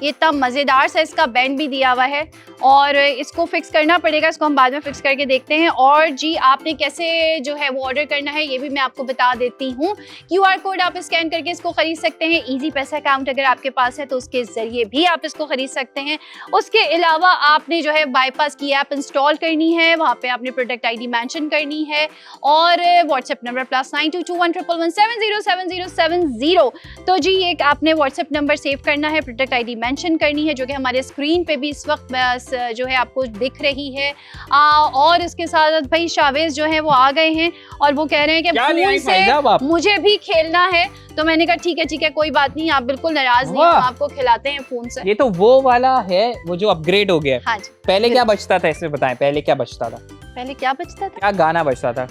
ये इतना मज़ेदार सा इसका बैंड भी दिया हुआ है। और इसको फिक्स करना पड़ेगा, इसको हम बाद में फिक्स करके देखते हैं। और जी आपने कैसे जो है वो ऑर्डर करना है ये भी मैं आपको बता देती हूँ। QR कोड आप स्कैन करके इसको खरीद सकते हैं। इजी पैसा अकाउंट अगर आपके पास है तो उसके ज़रिए भी आप इसको खरीद सकते हैं। उसके अलावा आपने जो है बाईपास की ऐप इंस्टॉल करनी है, वहाँ पर आपने प्रोडक्ट ID मेंशन करनी है। और व्हाट्सएप नंबर +922111707070। तो जी एक आपने व्हाट्सएप नंबर सेव करना है, प्रोडक्ट ID मेंशन करनी है जो कि हमारे स्क्रीन पे भी इस वक्त जो है आपको दिख रही है। और इसके साथ भाई शावेज जो है वो आ गए हैं और वो कह रहे हैं कि फोन से मुझे भी खेलना है। तो मैंने कहा ठीक है कोई बात नहीं, आप बिल्कुल नाराज नहीं, हम आपको खिलाते हैं फोन से। ये तो वो वाला है वो जो अपग्रेड हो गया। हाँ जी। पहले क्या बचता था इसमें बताएं, पहले क्या बचता था? पहले क्या बचता था? क्या गाना बचता था?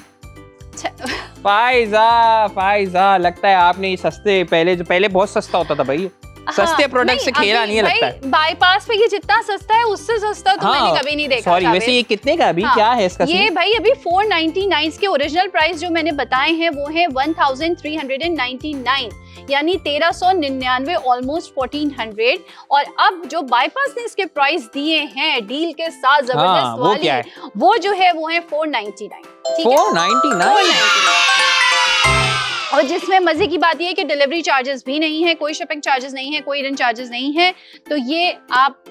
फाइजा लगता है आपने सस्ते पहले बहुत सस्ता होता था भाई। सस्ते प्रोडक्ट से खेला नहीं लगता है। बाईपास पे ये जितना सस्ता है उससे सस्ता तो मैंने कभी नहीं देखा। सॉरी वैसे ये कितने का अभी क्या है इसका? ये भाई अभी 499 के ओरिजिनल प्राइस जो मैंने बताए हैं वो है 1399 यानी 1399 ऑलमोस्ट 1400। और अब जो बाईपास ने इसके प्राइस दिए हैं डील के साथ जबरदस्त वाली वो जो है वो है 499। 499 और जिसमें मजे की बात ये है कि डिलीवरी चार्जेस भी नहीं है, कोई शिपिंग चार्जेस नहीं है, कोई हिडन चार्जेस नहीं है। तो ये आप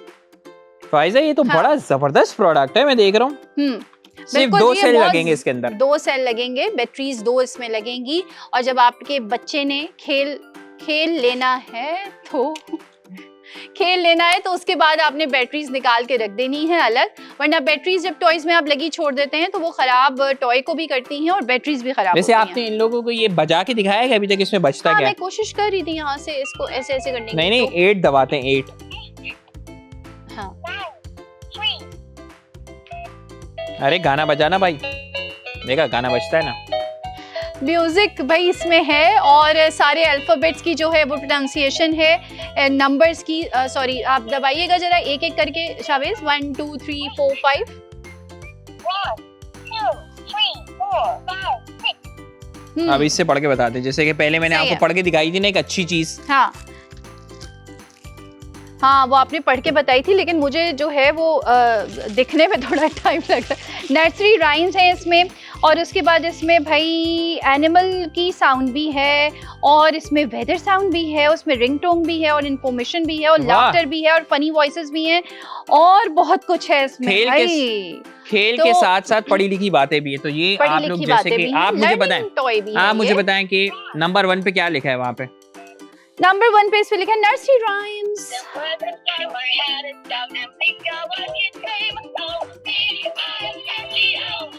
फाइजा ये तो बड़ा जबरदस्त प्रोडक्ट है, मैं देख रहा हूँ। सिर्फ 2 सेल लगेंगे इसके अंदर, 2 सेल लगेंगे, बैटरीज 2 इसमें लगेंगी। और जब आपके बच्चे ने खेल लेना है तो उसके बाद आपने बैटरीज निकाल के रख देनी है अलग। वरना बैटरीज जब टॉयज में आप लगी छोड़ देते हैं तो वो खराब टॉय को भी करती हैं और बैटरीज भी खराब वैसे आपने इन लोगों को ये बजा के दिखाया है अभी तक इसमें बचता क्या? मैं कोशिश कर रही थी यहाँ से इसको ऐसे करने की। नहीं 8 दबाते हैं 8। हाँ अरे गाना बजाना भाई, देखा गाना बजता है ना। म्यूजिक भाई इसमें है और सारे अल्फाबेट्स की जो है वो प्रोनाउंसिएशन है, नंबर्स की सॉरी आप दबाइएगा जरा एक एक करके शावेज। 1 2 3 4 5 अब इससे पढ़ के बताते, जैसे कि पहले मैंने आपको पढ़ के दिखाई थी ना एक अच्छी चीज। हाँ वो आपने पढ़ के बताई थी लेकिन मुझे जो है वो दिखने में थोड़ा टाइम लगता है। नर्सरी राइम्स है इसमें और उसके बाद इसमें भाई एनिमल की साउंड भी है और इसमें वेदर साउंड भी है, उसमें रिंगटोन भी है और इन्फॉर्मेशन भी है और लाफ्टर भी है और फनी वॉइसेस भी हैं और बहुत कुछ है इसमें। खेल के साथ साथ पढ़ी लिखी बातें भी है। तो ये आप लोग जैसे कि आप मुझे बताएं कि नंबर 1 पे क्या लिखा है वहाँ पे? नंबर 1 पे इस पे लिखा है नर्सरी राइम्स।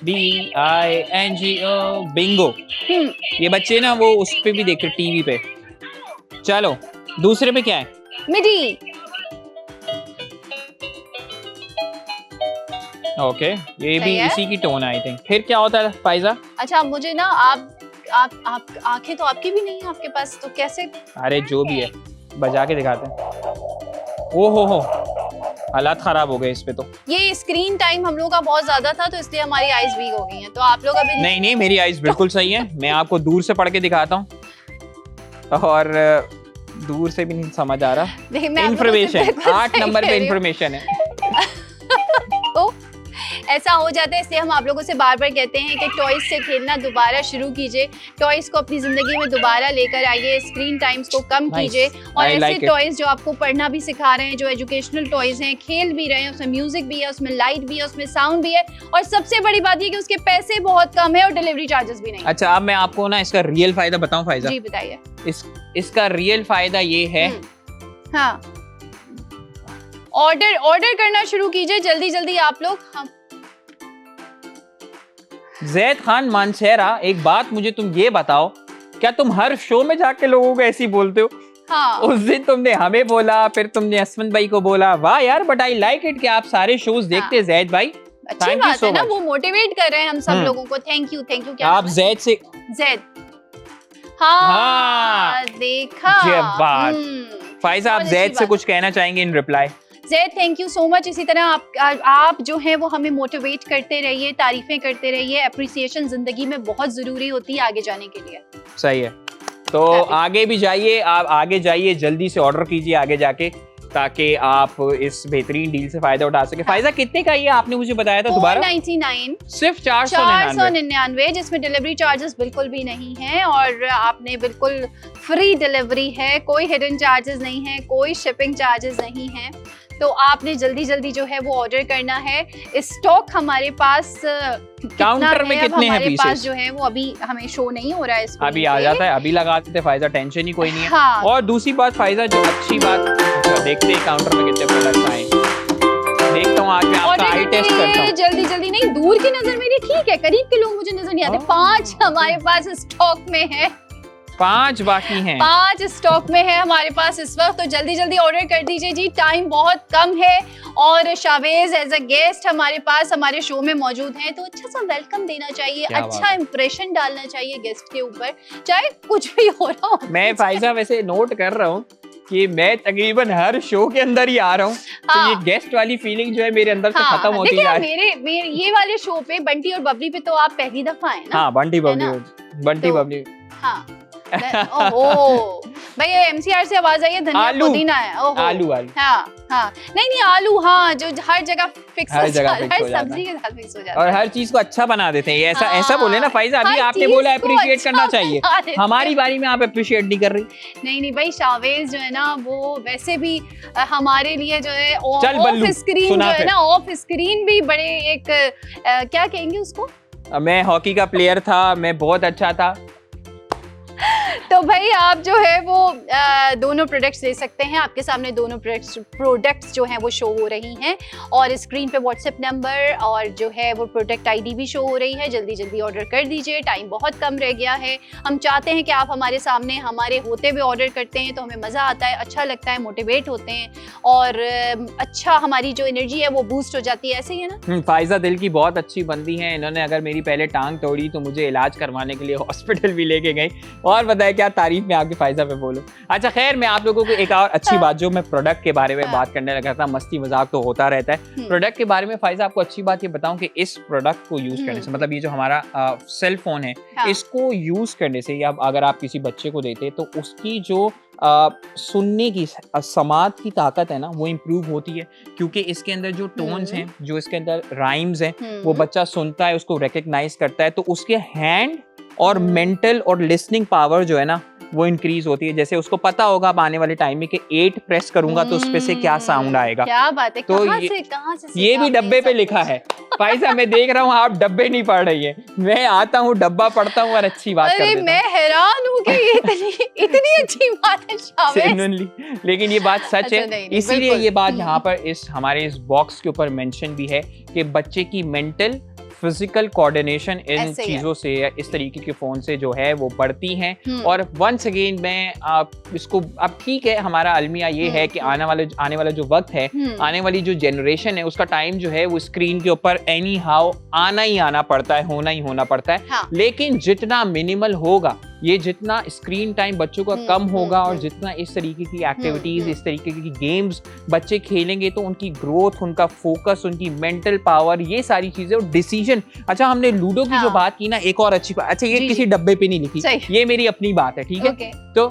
BINGO Bingo. ये बच्चे ना वो उस पे भी देखते टीवी पे। चलो दूसरे पे क्या है? मिडी। ओके ये भी सही है? इसी की टोन है आई थिंक। फिर क्या होता है फाइजा? अच्छा मुझे ना आप आंखें तो आपकी भी नहीं है आपके पास, तो कैसे? अरे जो भी है बजा के दिखाते हैं। ओ हो हालात खराब हो गए इस पे तो। ये स्क्रीन टाइम हम लोगों का बहुत ज्यादा था तो इसलिए हमारी आईज वीक हो गई हैं, तो आप लोग अभी नहीं मेरी आईज बिल्कुल सही है। मैं आपको दूर से पढ़ के दिखाता हूँ और दूर से भी नहीं समझ आ रहा। देखिए, मैं आप लोगों से इंफॉर्मेशन बिल्कुल 8 सही नंबर कह पे रही हूँ। इंफॉर्मेशन है। तो ऐसा हो जाता है, इसलिए हम आप लोगों से बार बार कहते हैं कि टॉयज से खेलना दोबारा शुरू कीजिए, टॉयज को अपनी जिंदगी में दोबारा लेकर आइए, स्क्रीन टाइम्स को कम Nice. कीजिए और I ऐसे like it. टॉयज जो आपको पढ़ना भी सिखा रहे हैं, जो एजुकेशनल टॉयज हैं, खेल भी रहे हैं, उसमें म्यूजिक भी है, उसमें लाइट भी है, उसमें साउंड भी है और सबसे बड़ी बात ये कि उसके पैसे बहुत कम है और डिलीवरी चार्जेस भी नहीं। अच्छा अब मैं आपको ना इसका रियल फायदा बताऊं फायदा। जी बताइए। इसका रियल फायदा ये है। हाँ ऑर्डर करना शुरू कीजिए जल्दी जल्दी आप लोग। हम जैद खान मानसेरा एक बात मुझे तुम ये बताओ, क्या तुम हर शो में जाके लोगों को ऐसे ही बोलते हो? हाँ उस दिन तुमने हमें बोला, फिर तुमने असमन भाई को बोला। वाह यार बट आई लाइक इट कि आप सारे शोज देखते हैं जैद भाई। अच्छी Thank you बात so है ना, much. वो मोटिवेट कर रहे हैं हम सब लोगों को। थैंक यू क्या आप नाम है? जैद से जैद। हाँ हाँ। देखा। जवाब। फाइजा आप बहुत जैद अच्छी से बात। कुछ कहना चाहेंगे इन reply? Zaid thank you so much. इसी तरह आप जो है वो हमें मोटिवेट करते रहिए, तारीफें करते रहिए। अप्रिसिएशन जिंदगी में बहुत जरूरी होती है आगे जाने के लिए। सही है, तो आगे भी जाइए, आप आगे जाइए, जल्दी से ऑर्डर कीजिए आगे जाके ताकि आप इस बेहतरीन डील से फायदा उठा सके। फायदा कितने का ये आपने मुझे बताया था दोबारा? 499 सिर्फ 499। जिसमें डिलीवरी चार्जेस बिल्कुल भी नहीं है और आपने बिल्कुल फ्री डिलीवरी है, कोई हिडन चार्जेस नहीं है, कोई शिपिंग चार्जेस नहीं है। तो आपने जल्दी जल्दी जो है वो ऑर्डर करना है। स्टॉक हमारे पास काउंटर में कितने हैं हमारे पास पीसेस? जो है वो अभी हमें शो नहीं हो रहा है स्क्रीन अभी आ पे। जाता है, अभी लगा देते फायदा, टेंशन ही कोई नहीं है। हाँ। और दूसरी बात फायदा जो अच्छी बात, अच्छा, देखते हैं काउंटर में कितने प्रोडक्ट आए। देखता हूँ आज मैं आपका आई टेस्ट करता हूँ। जल्दी जल्दी नहीं, दूर की नजर मेरी ठीक है, करीब के लोग मुझे नजर नहीं आते। 5 हमारे पास स्टॉक में है, 5 बाकी हैं। 5 स्टॉक में है हमारे पास इस वक्त। तो जल्दी जल्दी ऑर्डर कर दीजिए जी, टाइम बहुत कम है और शावेज एज अ गेस्ट हमारे पास हमारे शो में मौजूद हैं, तो अच्छा सा वेलकम देना चाहिए, क्या बात अच्छा है। इंप्रेशन डालना चाहिए गेस्ट के ऊपर, चाहे कुछ भी हो रहा हो। मैं फायजा वैसे नोट कर रहा हूँ कि मैं तकरीबन हर शो के अंदर ही आ रहा हूँ, तो हाँ। ये गेस्ट वाली फीलिंग जो है मेरे अंदर से खत्म होती देखिए जा रही है। मेरे ये वाले शो पे बंटी और बबली पे तो आप पहली दफा है ना। हाँ बंटी है ना? बबली तो- बबली। हाँ ओहो भाई ये एमसीआर से आवाज आई है, धनिया आलू। पुदीना है। ओहो आलू हाँ हाँ नहीं आलू, हाँ जो हर जगह फिक्स हर हो जगह जाता है, fix हर हो जाता सब्जी के साथ फिक्स हो जाता और है। हर चीज को अच्छा बना देते हैं। ये ऐसा हाँ, ऐसा बोले ना फाइजा, अभी हर आपने चीज बोला को अप्रिशिएट अच्छा करना चाहिए, बना देते हैं। हमारी बारी में आप अप्रिशिएट नहीं कर रही। नहीं भाई शावेज जो है ना वो वैसे भी हमारे लिए जो है चल ऑफ बल्लू, स्क्रीन सुना जो है फिर। ना, ऑफ स्क्रीन भी बड़े एक क्या कहेंगे उसको, मैं हॉकी का प्लेयर था, मैं बहुत अच्छा था। तो भाई आप जो है वो दोनों प्रोडक्ट्स ले सकते हैं। आपके सामने दोनों प्रोडक्ट्स जो हैं वो शो हो रही हैं और स्क्रीन पे व्हाट्सएप नंबर और जो है वो प्रोडक्ट आईडी भी शो हो रही है। जल्दी जल्दी ऑर्डर कर दीजिए, टाइम बहुत कम रह गया है। हम चाहते हैं कि आप हमारे सामने हमारे होते हुए ऑर्डर करते हैं तो हमें मज़ा आता है, अच्छा लगता है, मोटिवेट होते हैं और अच्छा हमारी जो एनर्जी है वो बूस्ट हो जाती है। ऐसे ही है ना। फाइजा दिल की बहुत अच्छी बंदी है, इन्होंने अगर मेरी पहले टांग तोड़ी तो मुझे इलाज करवाने के लिए हॉस्पिटल भी लेके गई। और बताया क्या तारीफ में आपके फायजा पे बोलूं। अच्छा खैर मैं आप लोगों को एक और अच्छी बात, जो मैं प्रोडक्ट के बारे में बात करने लगा था, मस्ती मजाक तो होता रहता है। प्रोडक्ट के बारे में फायजा आपको अच्छी बात ये बताऊं कि इस प्रोडक्ट को यूज करने से, मतलब ये जो हमारा सेल फोन है, हाँ। इसको यूज करने से या अगर आप किसी बच्चे को देते तो उसकी जो सुनने की समात की ताकत है ना वो इम्प्रूव होती है, क्योंकि इसके अंदर जो टोन्स हैं, जो इसके अंदर राइम्स हैं, वो बच्चा सुनता है, उसको रिकग्नाइज करता है, तो उसके हैंड और मेंटल और लिसनिंग पावर जो है ना वो इंक्रीज होती है। जैसे उसको पता होगा अब आने वाले टाइम में कि 8 प्रेस करूंगा तो उस पे से क्या साउंड आएगा। क्या बात है, तो कहाँ ये से ये भी डब्बे पे लिखा है। फाइजा मैं देख रहा हूँ आप डब्बे नहीं पढ़ रही है, मैं आता हूँ डब्बा पढ़ता हूँ और अच्छी बात कर अरे देता मैं हैरान हूँ कि ये इतनी अच्छी बात है शावेज। Genuinely, लेकिन ये बात सच अच्छा, है, नहीं, नहीं, इसीलिए बिल्कुल। ये बात यहाँ पर हमारे इस बॉक्स के ऊपर मेंशन भी है कि बच्चे की मेंटल फिजिकल कोऑर्डिनेशन इन ऐसे ही है। चीजों से या इस तरीके के फोन से जो है वो बढ़ती हैं। हम्म। और वंस अगेन मैं आप इसको, अब ठीक है हमारा अलमिया ये है कि आने वाला जो वक्त है, आने वाली जो जनरेशन है, उसका टाइम जो है वो स्क्रीन के ऊपर एनी हाउ आना ही आना पड़ता है, होना ही होना पड़ता है। हाँ। लेकिन जितना मिनिमल होगा, ये जितना स्क्रीन टाइम बच्चों का कम होगा और हम्म। जितना इस तरीके की एक्टिविटीज, इस तरीके की गेम्स बच्चे खेलेंगे, तो उनकी ग्रोथ, उनका फोकस, उनकी मेंटल पावर, ये सारी चीजें और डिसीजन। अच्छा, हमने लूडो की जो हाँ। बात की ना, एक और अच्छी बात, अच्छा ये जी, किसी जी। डब्बे पे नहीं लिखी, सही। ये मेरी अपनी बात है, ठीक है? ओके, तो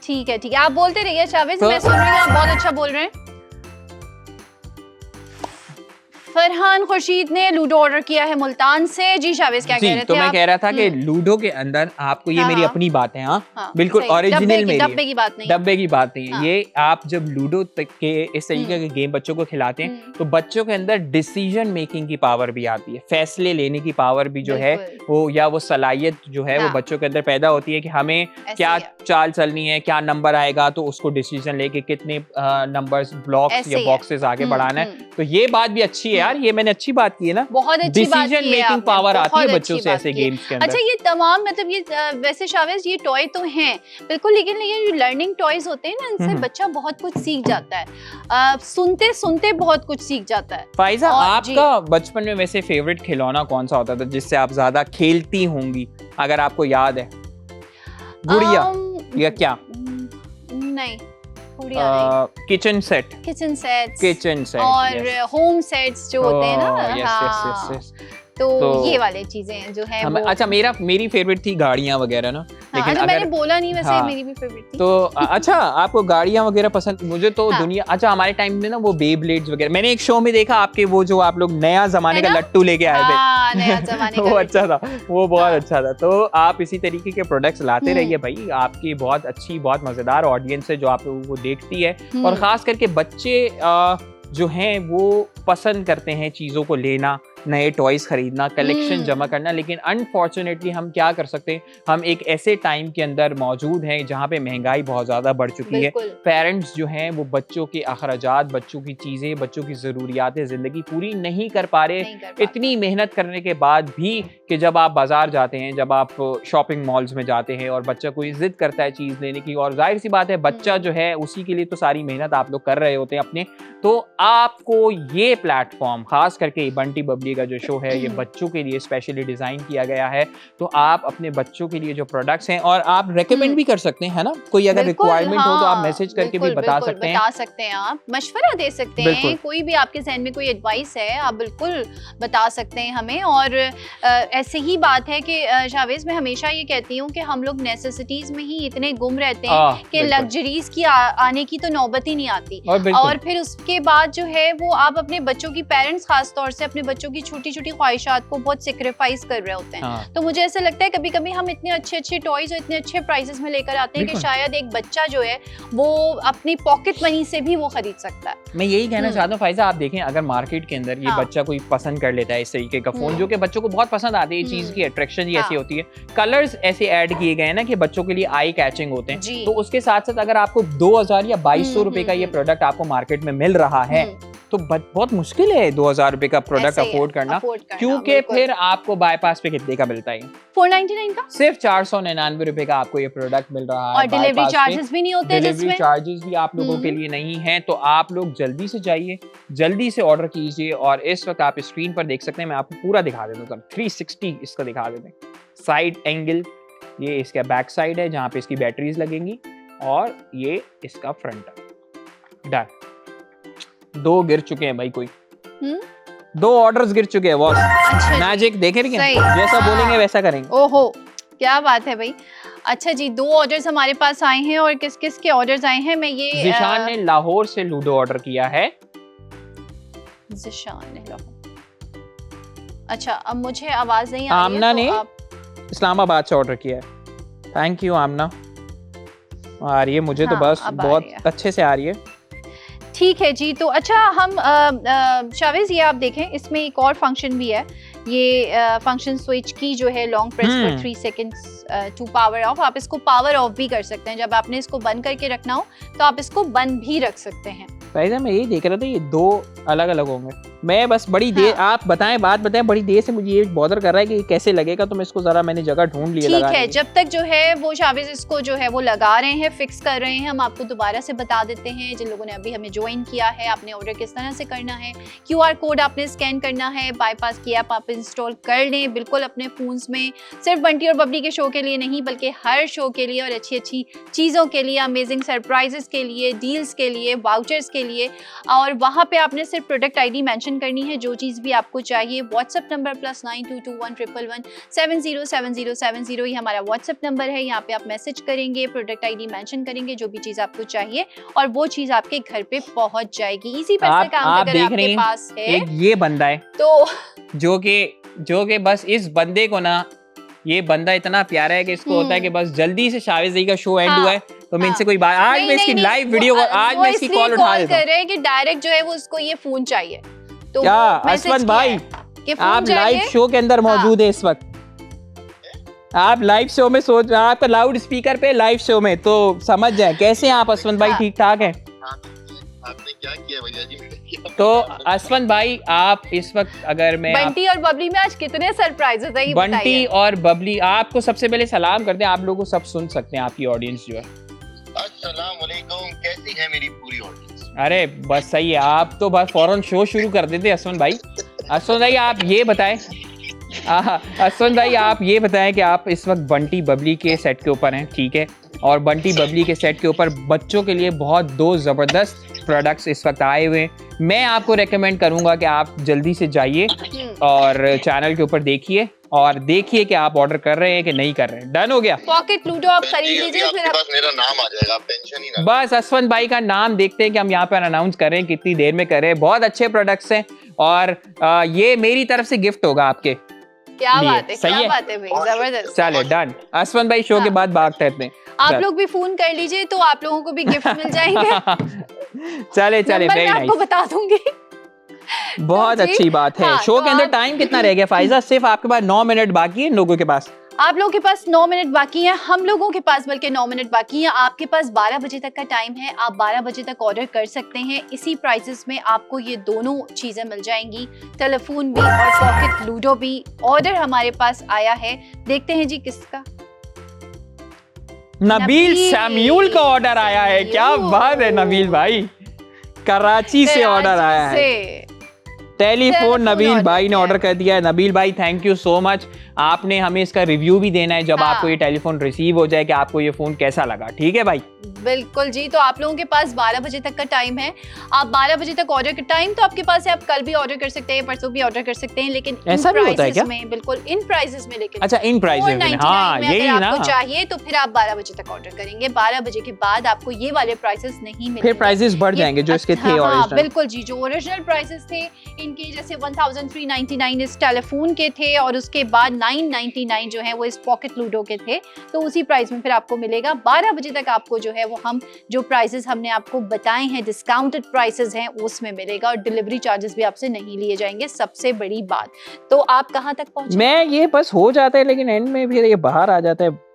ठीक है, आप बोलते रहिए शावेज, तो- मैं सुन रही हूँ, आप बहुत अच्छा बोल रहे हैं। फरहान खुर्शीद ने लूडो ऑर्डर किया है मुल्तान से। जी शावेज, क्या कह रहे थे तो मैं आप? कह रहा था कि हम्म। लूडो के अंदर आपको, ये हाँ, मेरी हाँ। अपनी बात है, हाँ हाँ, बिल्कुल सही। ओरिजिनल मेरी डब्बे की बात नहीं है। डब्बे की बात नहीं है। हाँ। ये आप जब लूडो तक के इस तरीके के गेम बच्चों को खिलाते हैं, तो बच्चों के अंदर डिसीजन मेकिंग की पावर भी आती है, फैसले लेने की पावर भी जो है बिल्कुल। वो, या वो सलाहियत जो है वो हाँ। बच्चों के अंदर पैदा होती है कि हमें ऐसे क्या ही है। चाल चलनी है, क्या नंबर आएगा, तो उसको डिसीजन लेके कितने नंबर्स, ब्लॉक्स ऐसे या ही है। बॉक्सेस आगे बढ़ाना है। तो ये बात भी अच्छी है यार, ये मैंने अच्छी बात की है ना, बहुत अच्छी बात डिसीजन की है मेकिंग आपने, पावर आती है बहुत बच्चों अच्छी से बात ऐसे की है। गेम्स के अंदर। अच्छा, ये तमाम मतलब ये वैसे शावेज ये टॉय तो हैं बिल्कुल, लेकिन ये जो लर्निंग टॉयज होते हैं ना, इनसे बच्चा बहुत कुछ सीख जाता है, सुनते सुनते बहुत कुछ सीख जाता है। फाइजा, और आपका बचपन में वैसे फेवरेट खिलौना कौन सा होता था जिससे आप ज्यादा खेलती होंगी, अगर आपको याद है? गुड़िया या क्या? नहीं, गुड़िया नहीं। Kitchen set, kitchen sets kitchen set और होम सेट्स जो होते हैं ना, यस हाँ, यस। तो तो ये वाले चीजें जो है वो। अच्छा, मेरी फेवरेट थी गाड़ियां वगैरह ना, लेकिन अच्छा, मैंने अगर बोला नहीं, वैसे हाँ, मेरी भी फेवरेट थी। तो अच्छा आपको गाड़ियां वगैरह पसंद, मुझे तो हाँ। दुनिया, अच्छा हमारे टाइम में ना वो बेब्लेड्स वगैरह, मैंने एक शो में देखा आपके, वो जो आप लोग नया जमाने का है ना? लट्टू लेके आए थे, हाँ, नया जमाने वो का अच्छा था, वो बहुत हाँ। अच्छा था। तो आप इसी तरीके के प्रोडक्ट्स लाते रहिए भाई, आपकी बहुत अच्छी, बहुत मजेदार ऑडियंस है जो आप लोगों को देखती है, और खास करके बच्चे जो हैं वो पसंद करते हैं चीज़ों को लेना, नए टॉयज खरीदना, कलेक्शन जमा करना। लेकिन अनफॉर्चुनेटली हम क्या कर सकते हैं, हम एक ऐसे टाइम के अंदर मौजूद हैं जहाँ पे महंगाई बहुत ज़्यादा बढ़ चुकी है। पेरेंट्स जो हैं वो बच्चों के अखराजात, बच्चों की चीज़ें, बच्चों की ज़रूरियात ज़िंदगी पूरी नहीं कर पा रहे, इतनी मेहनत करने के बाद भी, कि जब आप बाजार जाते हैं, जब आप शॉपिंग मॉल्स में जाते हैं और बच्चा कोई जिद करता है चीज़ लेने की, और जाहिर सी बात है बच्चा जो है उसी के लिए तो सारी मेहनत आप लोग कर रहे होते हैं अपने, तो आपको ये प्लेटफॉर्म, खास करके बंटी बबली का जो शो है, ये बच्चों के लिए स्पेशली डिजाइन किया गया है। तो आप अपने बच्चों के लिए जो प्रोडक्ट्स हैं, और आप रेकमेंड भी कर सकते हैं, है ना, कोई अगर रिक्वायरमेंट हो तो आप मैसेज करके भी बता सकते हैं, आप मशवरा दे सकते हैं, कोई भी आपके जहन में कोई एडवाइस है आप बिल्कुल बता सकते हैं हमें। और ऐसे ही बात है कि शावेज, मैं हमेशा ये कहती हूँ कि हम लोग नेसेसिटीज में ही इतने गुम रहते हैं कि लग्जरीज की आने की तो नौबत ही नहीं आती। और फिर उसके बाद जो है वो आप अपने बच्चों की, पेरेंट्स खास तौर से अपने बच्चों की छोटी छोटी ख्वाहिशात को बहुत सेक्रीफाइस कर रहे होते हैं। तो मुझे ऐसा लगता है कभी कभी हम इतने अच्छे अच्छे टॉयज और इतने अच्छे प्राइसेस में लेकर आते हैं कि शायद एक बच्चा जो है वो अपनी पॉकेट मनी से भी वो खरीद सकता है। मैं यही कहना चाहता हूँ फाइजा, आप देखें अगर मार्केट के अंदर ये बच्चा कोई पसंद कर लेता है इस तरीके का फोन, जो कि बच्चों को बहुत पसंद आती है, चीज की अट्रैक्शन ही ऐसी होती है, कलर्स ऐसे ऐड किए गए हैं ना कि बच्चों के लिए आई कैचिंग होते हैं। तो उसके साथ साथ अगर आपको 2000 या 2200 रुपए का ये प्रोडक्ट आपको मार्केट में मिल रहा है, तो बहुत मुश्किल है 2000 रुपए का प्रोडक्ट अफोर्ड करना, क्योंकि फिर आपको बाईपास पे कितने का मिलता है? 499 का, सिर्फ 499 रुपए का आपको ये प्रोडक्ट मिल रहा है, और डिलीवरी चार्जेस भी नहीं होते, डिलीवरी चार्जेस भी आप लोगों के लिए नहीं है। तो आप लोग जल्दी से जाइए, जल्दी से ऑर्डर कीजिए। और इस वक्त आप स्क्रीन पर देख सकते हैं, मैं आपको पूरा दिखा देता हूँ, 360 इसका दिखा देते हैं, साइड एंगल, ये इसका बैक साइड है जहाँ पे इसकी बैटरीज लगेंगी, और ये इसका फ्रंट है। डन, 2 गिर चुके हैं भाई, कोई 2 ऑर्डर्स गिर चुके हैं बॉस। अच्छा, मैजिक देखे रही हैं, जैसा बोलेंगे वैसा करेंगे। ओहो, क्या बात है भाई। अच्छा जी, 2 ऑर्डर्स हमारे पास आए हैं, और किस किस के ऑर्डर्स आए हैं? मैं ये जिशान ने लाहौर से लूडो ऑर्डर किया है। जिशान ने लाहौर, अच्छा अब मुझे आवाज नहीं आ रही है। आमना ने इस्लामाबाद से ऑर्डर किया है। थैंक यू आमना, आ रही है मुझे तो बस बहुत अच्छे से आ रही है। ठीक है जी। तो अच्छा हम शावेज, ये आप देखें, इसमें एक और फंक्शन भी है, ये फंक्शन स्विच की जो है long press for 3 seconds to power off. आप इसको पावर ऑफ भी कर सकते हैं, जब आपने इसको बंद करके रखना हो तो आप इसको बंद भी रख सकते हैं। फायजा मैं यही देख रहा था ये दो अलग अलग होंगे। मैं बस बड़ी देर आप बताएं, बात बताएं, बड़ी देर से मुझे ये बॉदर कर रहा है कि कैसे लगेगा, तो मैं इसको जरा मैंने जगह ढूंढ लिया। ठीक है, जब तक जो है वो शाविज इसको जो है वो लगा रहे हैं, फिक्स कर रहे हैं, हम आपको दोबारा से बता देते हैं जिन लोगों ने अभी हमें ज्वाइन किया है, आपने ऑर्डर किस तरह से करना है। QR कोड आपने स्कैन करना है, बाईपास की ऐप आप इंस्टॉल कर लें बिल्कुल अपने फोन्स में, सिर्फ बंटी और बबली के शो के लिए नहीं बल्कि हर शो के लिए और अच्छी अच्छी चीज़ों के लिए, अमेजिंग सरप्राइजेस के लिए, डील्स के लिए, वाउचर्स के लिए। और वहाँ पे आपने सिर्फ प्रोडक्ट ID मेंशन करनी है, जो चीज़ भी आपको चाहिए। व्हाट्सएप नंबर +922111707070 ये हमारा व्हाट्सएप नंबर है, यहाँ पे आप मैसेज करेंगे, प्रोडक्ट ID मेंशन करेंगे, जो भी चीज़ आपको चाहिए और वो चीज़ आपके घर पे पहुँच जाएगी। इसी पैसे काम अगर आपके पास है। एक ये बंदा है तो जो कि बस इस बंदे को ना, ये बंदा इतना प्यारा है कि इसको होता है कि बस जल्दी से शाविज जी का शो एंड हुआ है तो मैं इनसे कोई बात, आज मैं इसकी लाइव वीडियो, आज मैं इसकी कॉल उठा लेता हूं। कर रहे हैं कि डायरेक्ट जो है वो उसको ये फोन चाहिए। तो क्या असफन भाई आप लाइव शो के अंदर मौजूद है इस वक्त, आप लाइव शो में सोच, आपका लाउड स्पीकर पे लाइव शो में, तो समझ जाए कैसे आप असफन भाई ठीक ठाक हैं। आपने क्या किया भैया जी? तो असफन भाई आप इस वक्त, अगर मैं बंटी और बबली में आज कितने सरप्राइजेस है ये बताइए। बंटी और बबली आपको सबसे पहले सलाम करते हैं, आप लोगों को सब सुन सकते हैं, आपकी ऑडियंस जो है। अस्सलाम वालेकुम, कैसी है मेरी पूरी ऑडियंस? अरे बस सही है, आप तो बस फौरन शो शुरू कर देते असफन भाई। असफन भाई आप ये बताएं, असफन भाई आप ये बताएं कि आप इस वक्त बंटी बबली के सेट के ऊपर हैं, ठीक है, और बंटी बबली के सेट के ऊपर बच्चों के लिए बहुत दो ज़बरदस्त प्रोडक्ट्स इस वक्त आए हुए हैं। मैं आपको रेकमेंड करूंगा कि आप जल्दी से जाइए और चैनल के ऊपर देखिए और देखिए कि आप ऑर्डर कर रहे हैं कि नहीं कर रहे हैं। डन हो गया? पॉकेट लूडो आप खरीद लीजिए, फिर आपके पास मेरा नाम आ जाएगा, आप टेंशन ही ना। बस असफन भाई का नाम देखते हैं कि हम यहाँ पर अनाउंस करें, कितनी देर में करें। बहुत अच्छे प्रोडक्ट्स हैं और ये मेरी तरफ से गिफ्ट होगा आपके। क्या बात है, सही क्या है? बात है भाई, जबरदस्त। चले डन। असफन भाई शो के बाद बात करते हैं। आप लोग भी फोन कर लीजिए तो आप लोगों को भी गिफ्ट मिल जाएंगे। चले नंबर मैं आपको बता दूंगी। बहुत अच्छी बात है। शो के अंदर टाइम कितना रह गया फाइजा? सिर्फ आपके पास 9 मिनट बाकी है, लोगों के पास। आप लोगों के पास 9 मिनट बाकी हैं, हम लोगों के पास बल्कि 9 मिनट बाकी हैं। आपके पास 12 बजे तक का टाइम है, आप 12 बजे तक ऑर्डर कर सकते हैं। इसी प्राइसेस में आपको ये दोनों चीजें मिल जाएंगी, टेलीफोन भी और पॉकेट लूडो भी। ऑर्डर हमारे पास आया है, देखते हैं जी किसका। नबील सैम्यूल का ऑर्डर आया है। क्या बात है नबील भाई, कराची से ऑर्डर आया है। टेलीफोन नबील भाई ने ऑर्डर कर दिया है। नबील भाई थैंक यू सो मच। आपने हमें इसका रिव्यू भी देना है जब आपको ये टेलीफोन रिसीव हो जाए कि आपको ये फोन कैसा लगा, ठीक है भाई? बिल्कुल जी। तो आप लोगों के पास 12 बजे तक का टाइम है, आप 12 बजे तक ऑर्डर का टाइम तो आपके पास है, आप कल भी ऑर्डर कर सकते हैं, परसों भी ऑर्डर कर सकते हैं, लेकिन ऐसा भी होता है क्या? में बिल्कुल इन प्राइसेस में, लेकिन अच्छा इन प्राइसेस में, हाँ यही ना। आपको चाहिए तो फिर आप 12 बजे तक ऑर्डर करेंगे, 12 बजे के बाद आपको ये वाले प्राइसेस नहीं मिलेंगे, फिर प्राइसेस बढ़ जाएंगे जो इसके थे ओरिजिनल। बिल्कुल जी, जो ओरिजिनल प्राइसेस थे इनके, जैसे 1399 इस टेलीफोन के थे और उसके बाद 999 जो है वो इस पॉकेट लूडो के थे, तो उसी प्राइस में फिर आपको मिलेगा। 12 बजे तक आपको जो है वो हम जो प्राइसेस हमने आपको बताए हैं, डिस्काउंटेड प्राइसेस हैं, उसमें मिलेगा और डिलीवरी चार्जेस भी आपसे नहीं लिए जाएंगे, सबसे बड़ी बात। तो आप कहां तक पहुंचे? मैं ये बस हो जाता है लेकिन एंड में फिर ये बाहर आ जाता है।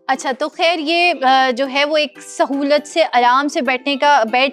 अच्छा, तो खैर ये जो है वो एक सहूलत से आराम से बैठ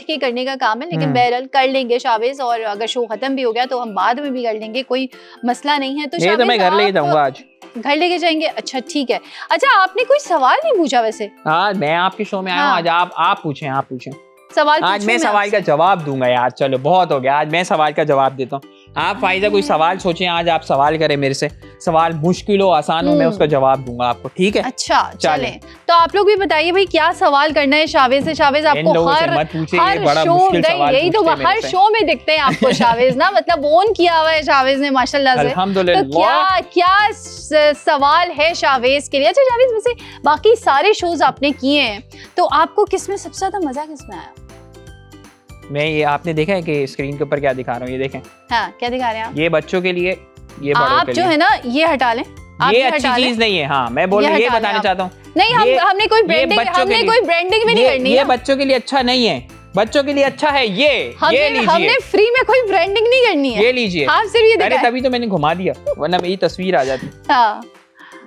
के करने का काम है, लेकिन बहरहाल कर लेंगे शावेज, और अगर शो खत्म भी हो गया तो हम बाद में भी कर लेंगे, कोई मसला नहीं है। तो ये तो मैं घर लेके जाऊंगा आज। घर लेके जाएंगे? अच्छा ठीक है। अच्छा, आपने कोई सवाल नहीं पूछा वैसे? हाँ, मैं आपके शो में आया हूँ आज। आप पूछें सवाल। आज मैं सवाल का जवाब दूंगा यार। चलो बहुत हो गया, आज मैं सवाल का जवाब देता हूँ। आप फाइजा कोई सवाल सोचें, आज आप सवाल करें मेरे से। सवाल मुश्किल हो आसान हो, मैं उसका जवाब दूंगा आपको, ठीक है? अच्छा चलें। तो आप लोग भी बताइए भाई क्या सवाल करना है शावेज से। शावेज आपको हर शो, यही तो हर शो में दिखते हैं आपको शावेज ना, मतलब ओन किया हुआ है शावेज ने माशाल्लाह से। अल्हम्दुलिल्लाह। तो क्या सवाल है शावेज के लिए? अच्छा शावेज, वैसे बाकी सारे शोज आपने किए हैं, तो आपको किसमें सबसे ज्यादा मजा किसमें आया? मैं ये आपने देखा है कि स्क्रीन के ऊपर क्या दिखा रहा हूँ, ये देखें। हाँ, क्या दिखा रहे हैं आप? ये बच्चों के लिए, ये बड़ों आप के जो लिए। है ना ये हटा लें, ये अच्छी चीज नहीं है। हाँ मैं बोल ये बताना चाहता हूँ। नहीं, हमने कोई ब्रांडिंग भी नहीं करनी। ये बच्चों के लिए अच्छा नहीं है, बच्चों के लिए अच्छा है ये लीजिए। हमने फ्री में कोई ब्रांडिंग नहीं करनी है, ये लीजिए। आप सिर्फ ये अरे दिखाएं। तभी तो मैंने घुमा दिया, वरना मेरी तस्वीर आ जाती। हाँ,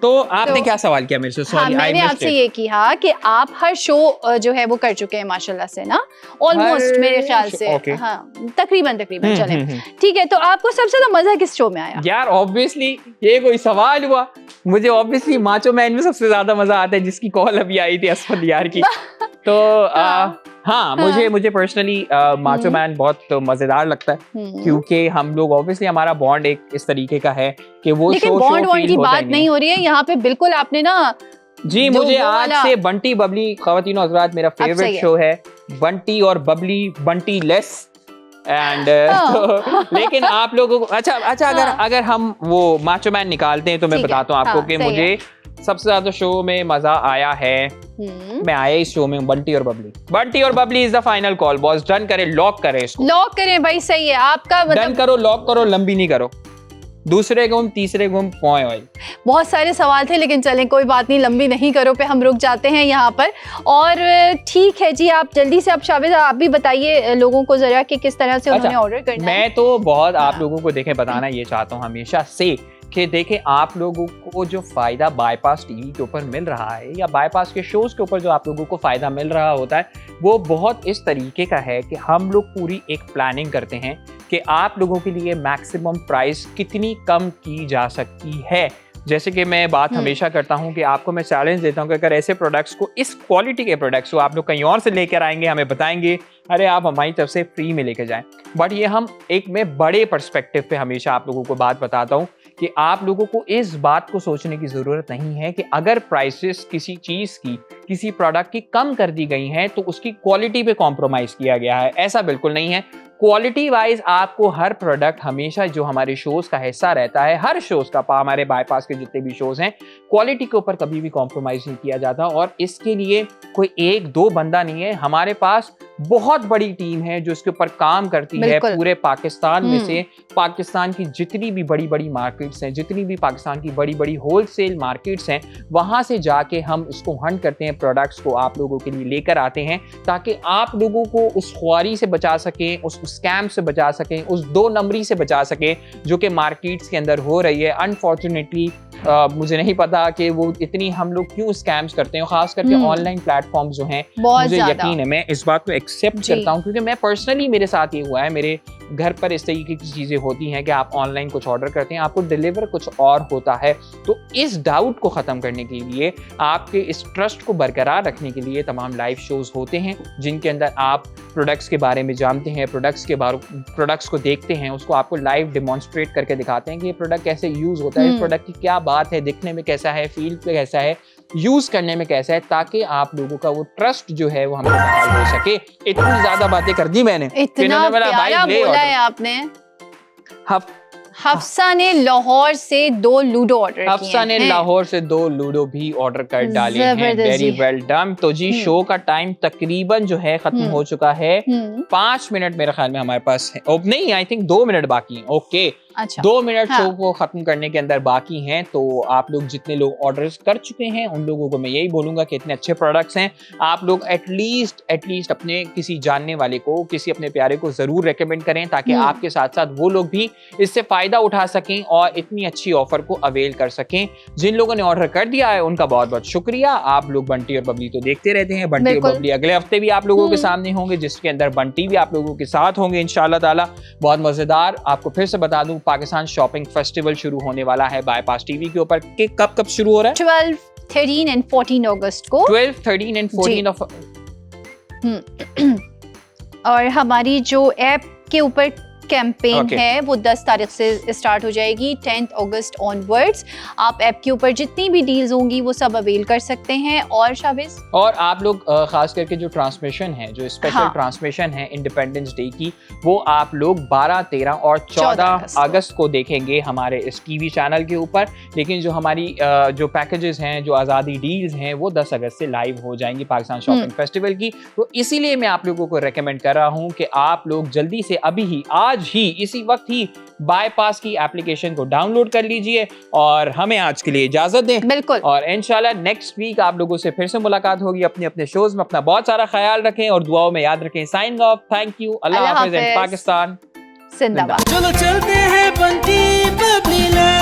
तो आपने तो- क्या सवाल किया मेरे से? हाँ, सॉरी, मैंने आपसे ये किया कि आप हर शो जो है वो कर चुके हैं माशाल्लाह से ना, ऑलमोस्ट मेरे ख्याल से। ओके। हाँ, तकरीबन चले। हम्म। ठीक है, तो आपको सबसे ज्यादा मजा किस शो में आया? यार ऑब्वियसली ये कोई सवाल हुआ? मुझे ऑब्वियसली माचो मैन में सबसे ज्यादा मजा आता है, जिसकी कॉल अभी आई थी असफल यार की। तो हाँ, मुझे पर्सनली माचो मैन बहुत मजेदार लगता है, क्योंकि हम लोग ऑब्वियसली हमारा बॉन्ड एक इस तरीके का है कि वो लेकिन शो बॉन्ड फील की होता बात ही नहीं हो रही है यहाँ पे, बिल्कुल आपने ना जी। जो मुझे वो आज वाला- से बंटी बबली ख़वातीनो हज़रात मेरा सही फेवरेट है। शो है, बंटी और बबली, बंटी लेस एंड तो, लेकिन आप लोगों को अच्छा अगर हम वो माचो मैन निकालते हैं तो मैं ठीक है, बताता हूँ आपको हाँ, कि सही मुझे सबसे ज्यादा शो में मजा आया है, मैं आया इस शो में बंटी और Babli is the final call boss. Done करें, लॉक करें इसको, लॉक करें भाई। सही है आपका डन मतलब। करो, लॉक करो, लंबी नहीं करो। दूसरे गुम, तीसरे गुम, पॉइंट ऑयल। बहुत सारे सवाल थे, लेकिन चलें कोई बात नहीं, लंबी नहीं करो पे हम रुक जाते हैं यहाँ पर। और ठीक है जी, आप जल्दी से, आप शाबिज आप भी बताइए लोगों को जरा कि किस तरह से उन्होंने ऑर्डर करना है। मैं तो बहुत आप हाँ। लोगों को देखें बताना ये चाहता हूँ हमेशा से कि देखें आप लोगों को जो फायदा बाईपास टीवी के ऊपर मिल रहा है या बाईपास के शोज के ऊपर जो आप लोगों को फायदा मिल रहा होता है, वो बहुत इस तरीके का है कि हम लोग पूरी एक प्लानिंग करते हैं कि आप लोगों के लिए मैक्सिमम प्राइस कितनी कम की जा सकती है। जैसे कि मैं बात हमेशा करता हूं कि आपको मैं चैलेंज देता हूं कि अगर ऐसे प्रोडक्ट्स को, इस क्वालिटी के प्रोडक्ट्स को आप लोग कहीं और से लेकर आएंगे, हमें बताएंगे अरे आप हमारी तरफ से फ्री में लेकर जाएं, बट ये हम एक में बड़े पर्सपेक्टिव पे हमेशा आप लोगों को बात बताता हूं कि आप लोगों को इस बात को सोचने की ज़रूरत नहीं है कि अगर प्राइसेस किसी चीज़ की, किसी प्रोडक्ट की कम कर दी गई हैं तो उसकी क्वालिटी पे कॉम्प्रोमाइज़ किया गया है। ऐसा बिल्कुल नहीं है। क्वालिटी वाइज आपको हर प्रोडक्ट हमेशा जो हमारे शोज़ का हिस्सा रहता है, हर शोज़ का, हमारे बाईपास के जितने भी शोज़ हैं, क्वालिटी के ऊपर कभी भी कॉम्प्रोमाइज़ नहीं किया जाता। और इसके लिए कोई एक दो बंदा नहीं है, हमारे पास बहुत बड़ी टीम है जो इसके ऊपर काम करती है। पूरे पाकिस्तान में से, पाकिस्तान की जितनी भी बड़ी बड़ी मार्केट्स हैं, जितनी भी पाकिस्तान की बड़ी बड़ी होलसेल मार्केट्स हैं, वहाँ से जाके हम इसको हंट करते हैं, प्रोडक्ट्स को आप लोगों के लिए लेकर आते हैं ताकि आप लोगों को उस ख्वारी से बचा सकें, उस स्कैम से बचा सकें, उस 2 नंबरी से बचा सकें जो कि मार्केट्स के अंदर हो रही है। अनफॉर्चुनेटली मुझे नहीं पता कि वो इतनी हम लोग क्यों स्कैम्स करते हैं, खास करके ऑनलाइन प्लेटफॉर्म्स जो हैं, मुझे यकीन है, मैं इस बात को एक्सेप्ट करता हूं क्योंकि मैं पर्सनली, मेरे साथ ये हुआ है, मेरे घर पर इस तरीके की चीज़ें होती हैं कि आप ऑनलाइन कुछ ऑर्डर करते हैं, आपको डिलीवर कुछ और होता है। तो इस डाउट को ख़त्म करने के लिए, आपके इस ट्रस्ट को बरकरार रखने के लिए तमाम लाइव शोज़ होते हैं जिनके अंदर आप प्रोडक्ट्स के बारे में जानते हैं, प्रोडक्ट्स को देखते हैं, उसको आपको लाइव डिमॉन्स्ट्रेट करके दिखाते हैं कि ये प्रोडक्ट कैसे यूज़ होता है, इस प्रोडक्ट की क्या बात है, दिखने में कैसा है, फील पे कैसा है, यूज करने में कैसा है, ताकि आप लोगों का वो ट्रस्ट जो है वो हमें बहाल हो सके। इतनी ज्यादा बातें कर दी मैंने, इतना प्यारा बोला है आपने। हफ्सा ने लाहौर से 2 लूडो ऑर्डर किए हैं। हफ्सा ने लाहौर से 2 लूडो भी ऑर्डर कर डाले हैं। Very well done. तो जी शो का टाइम तकरीबन जो है खत्म हो चुका है। 5 मिनट मेरे ख्याल में हमारे पास है, नहीं आई थिंक 2 मिनट बाकी हैं। ओके, अच्छा 2 मिनट शो को खत्म करने के अंदर बाकी हैं। तो आप लोग जितने लोग ऑर्डर्स कर चुके हैं उन लोगों को मैं यही बोलूंगा कि इतने अच्छे प्रोडक्ट्स हैं, आप लोग एटलीस्ट अपने किसी जानने वाले को, किसी अपने प्यारे को जरूर रेकमेंड करें ताकि आपके साथ साथ वो लोग भी इससे फायदा उठा सकें और इतनी अच्छी ऑफर को अवेल कर सकें। जिन लोगों ने ऑर्डर कर दिया है उनका बहुत बहुत शुक्रिया। आप लोग बंटी और बबली तो देखते रहते हैं, बंटी और बबली अगले हफ्ते भी आप लोगों के सामने होंगे, जिसके अंदर बंटी भी आप लोगों के साथ होंगे इंशाल्लाह ताला। बहुत मजेदार। आपको फिर से बता दूं, पाकिस्तान शॉपिंग फेस्टिवल शुरू होने वाला है बाईपास टीवी के ऊपर। कब शुरू हो रहा है? 12, 13 and 14 अगस्त को। 12, 13 and 14 ऑफ। और हमारी जो ऐप के ऊपर कैंपेन है वो 10 तारीख से स्टार्ट हो जाएगी, 10 अगस्त ऑनवर्ड्स। आप ऐप के ऊपर जितनी भी डील्स होंगी वो सब अवेल कर सकते हैं। और शाबिज, और आप लोग खास करके जो ट्रांसमिशन है, जो स्पेशल ट्रांसमिशन है इंडिपेंडेंस डे की, वो आप लोग 12, 13 और 14 अगस्त को देखेंगे हमारे इस टीवी चैनल के ऊपर। लेकिन जो हमारी जो पैकेजेस हैं, जो आज़ादी डील्स हैं, वो 10 अगस्त से लाइव हो जाएंगी पाकिस्तान शॉपिंग फेस्टिवल की। तो इसीलिए मैं आप लोगों को रेकमेंड कर रहा हूँ कि आप लोग जल्दी से अभी ही आज आज ही इसी वक्त ही बायपास की एप्लीकेशन को डाउनलोड कर लीजिए और हमें आज के लिए इजाजत दें। बिल्कुल। और इंशाल्लाह नेक्स्ट वीक आप लोगों से फिर से मुलाकात होगी अपने अपने शोज में। अपना बहुत सारा ख्याल रखें और दुआओं में याद रखें। Signing off, thank you, Allah Hafiz and Pakistan जिंदाबाद। चलो चलते हैं बंटी बबली लैंड।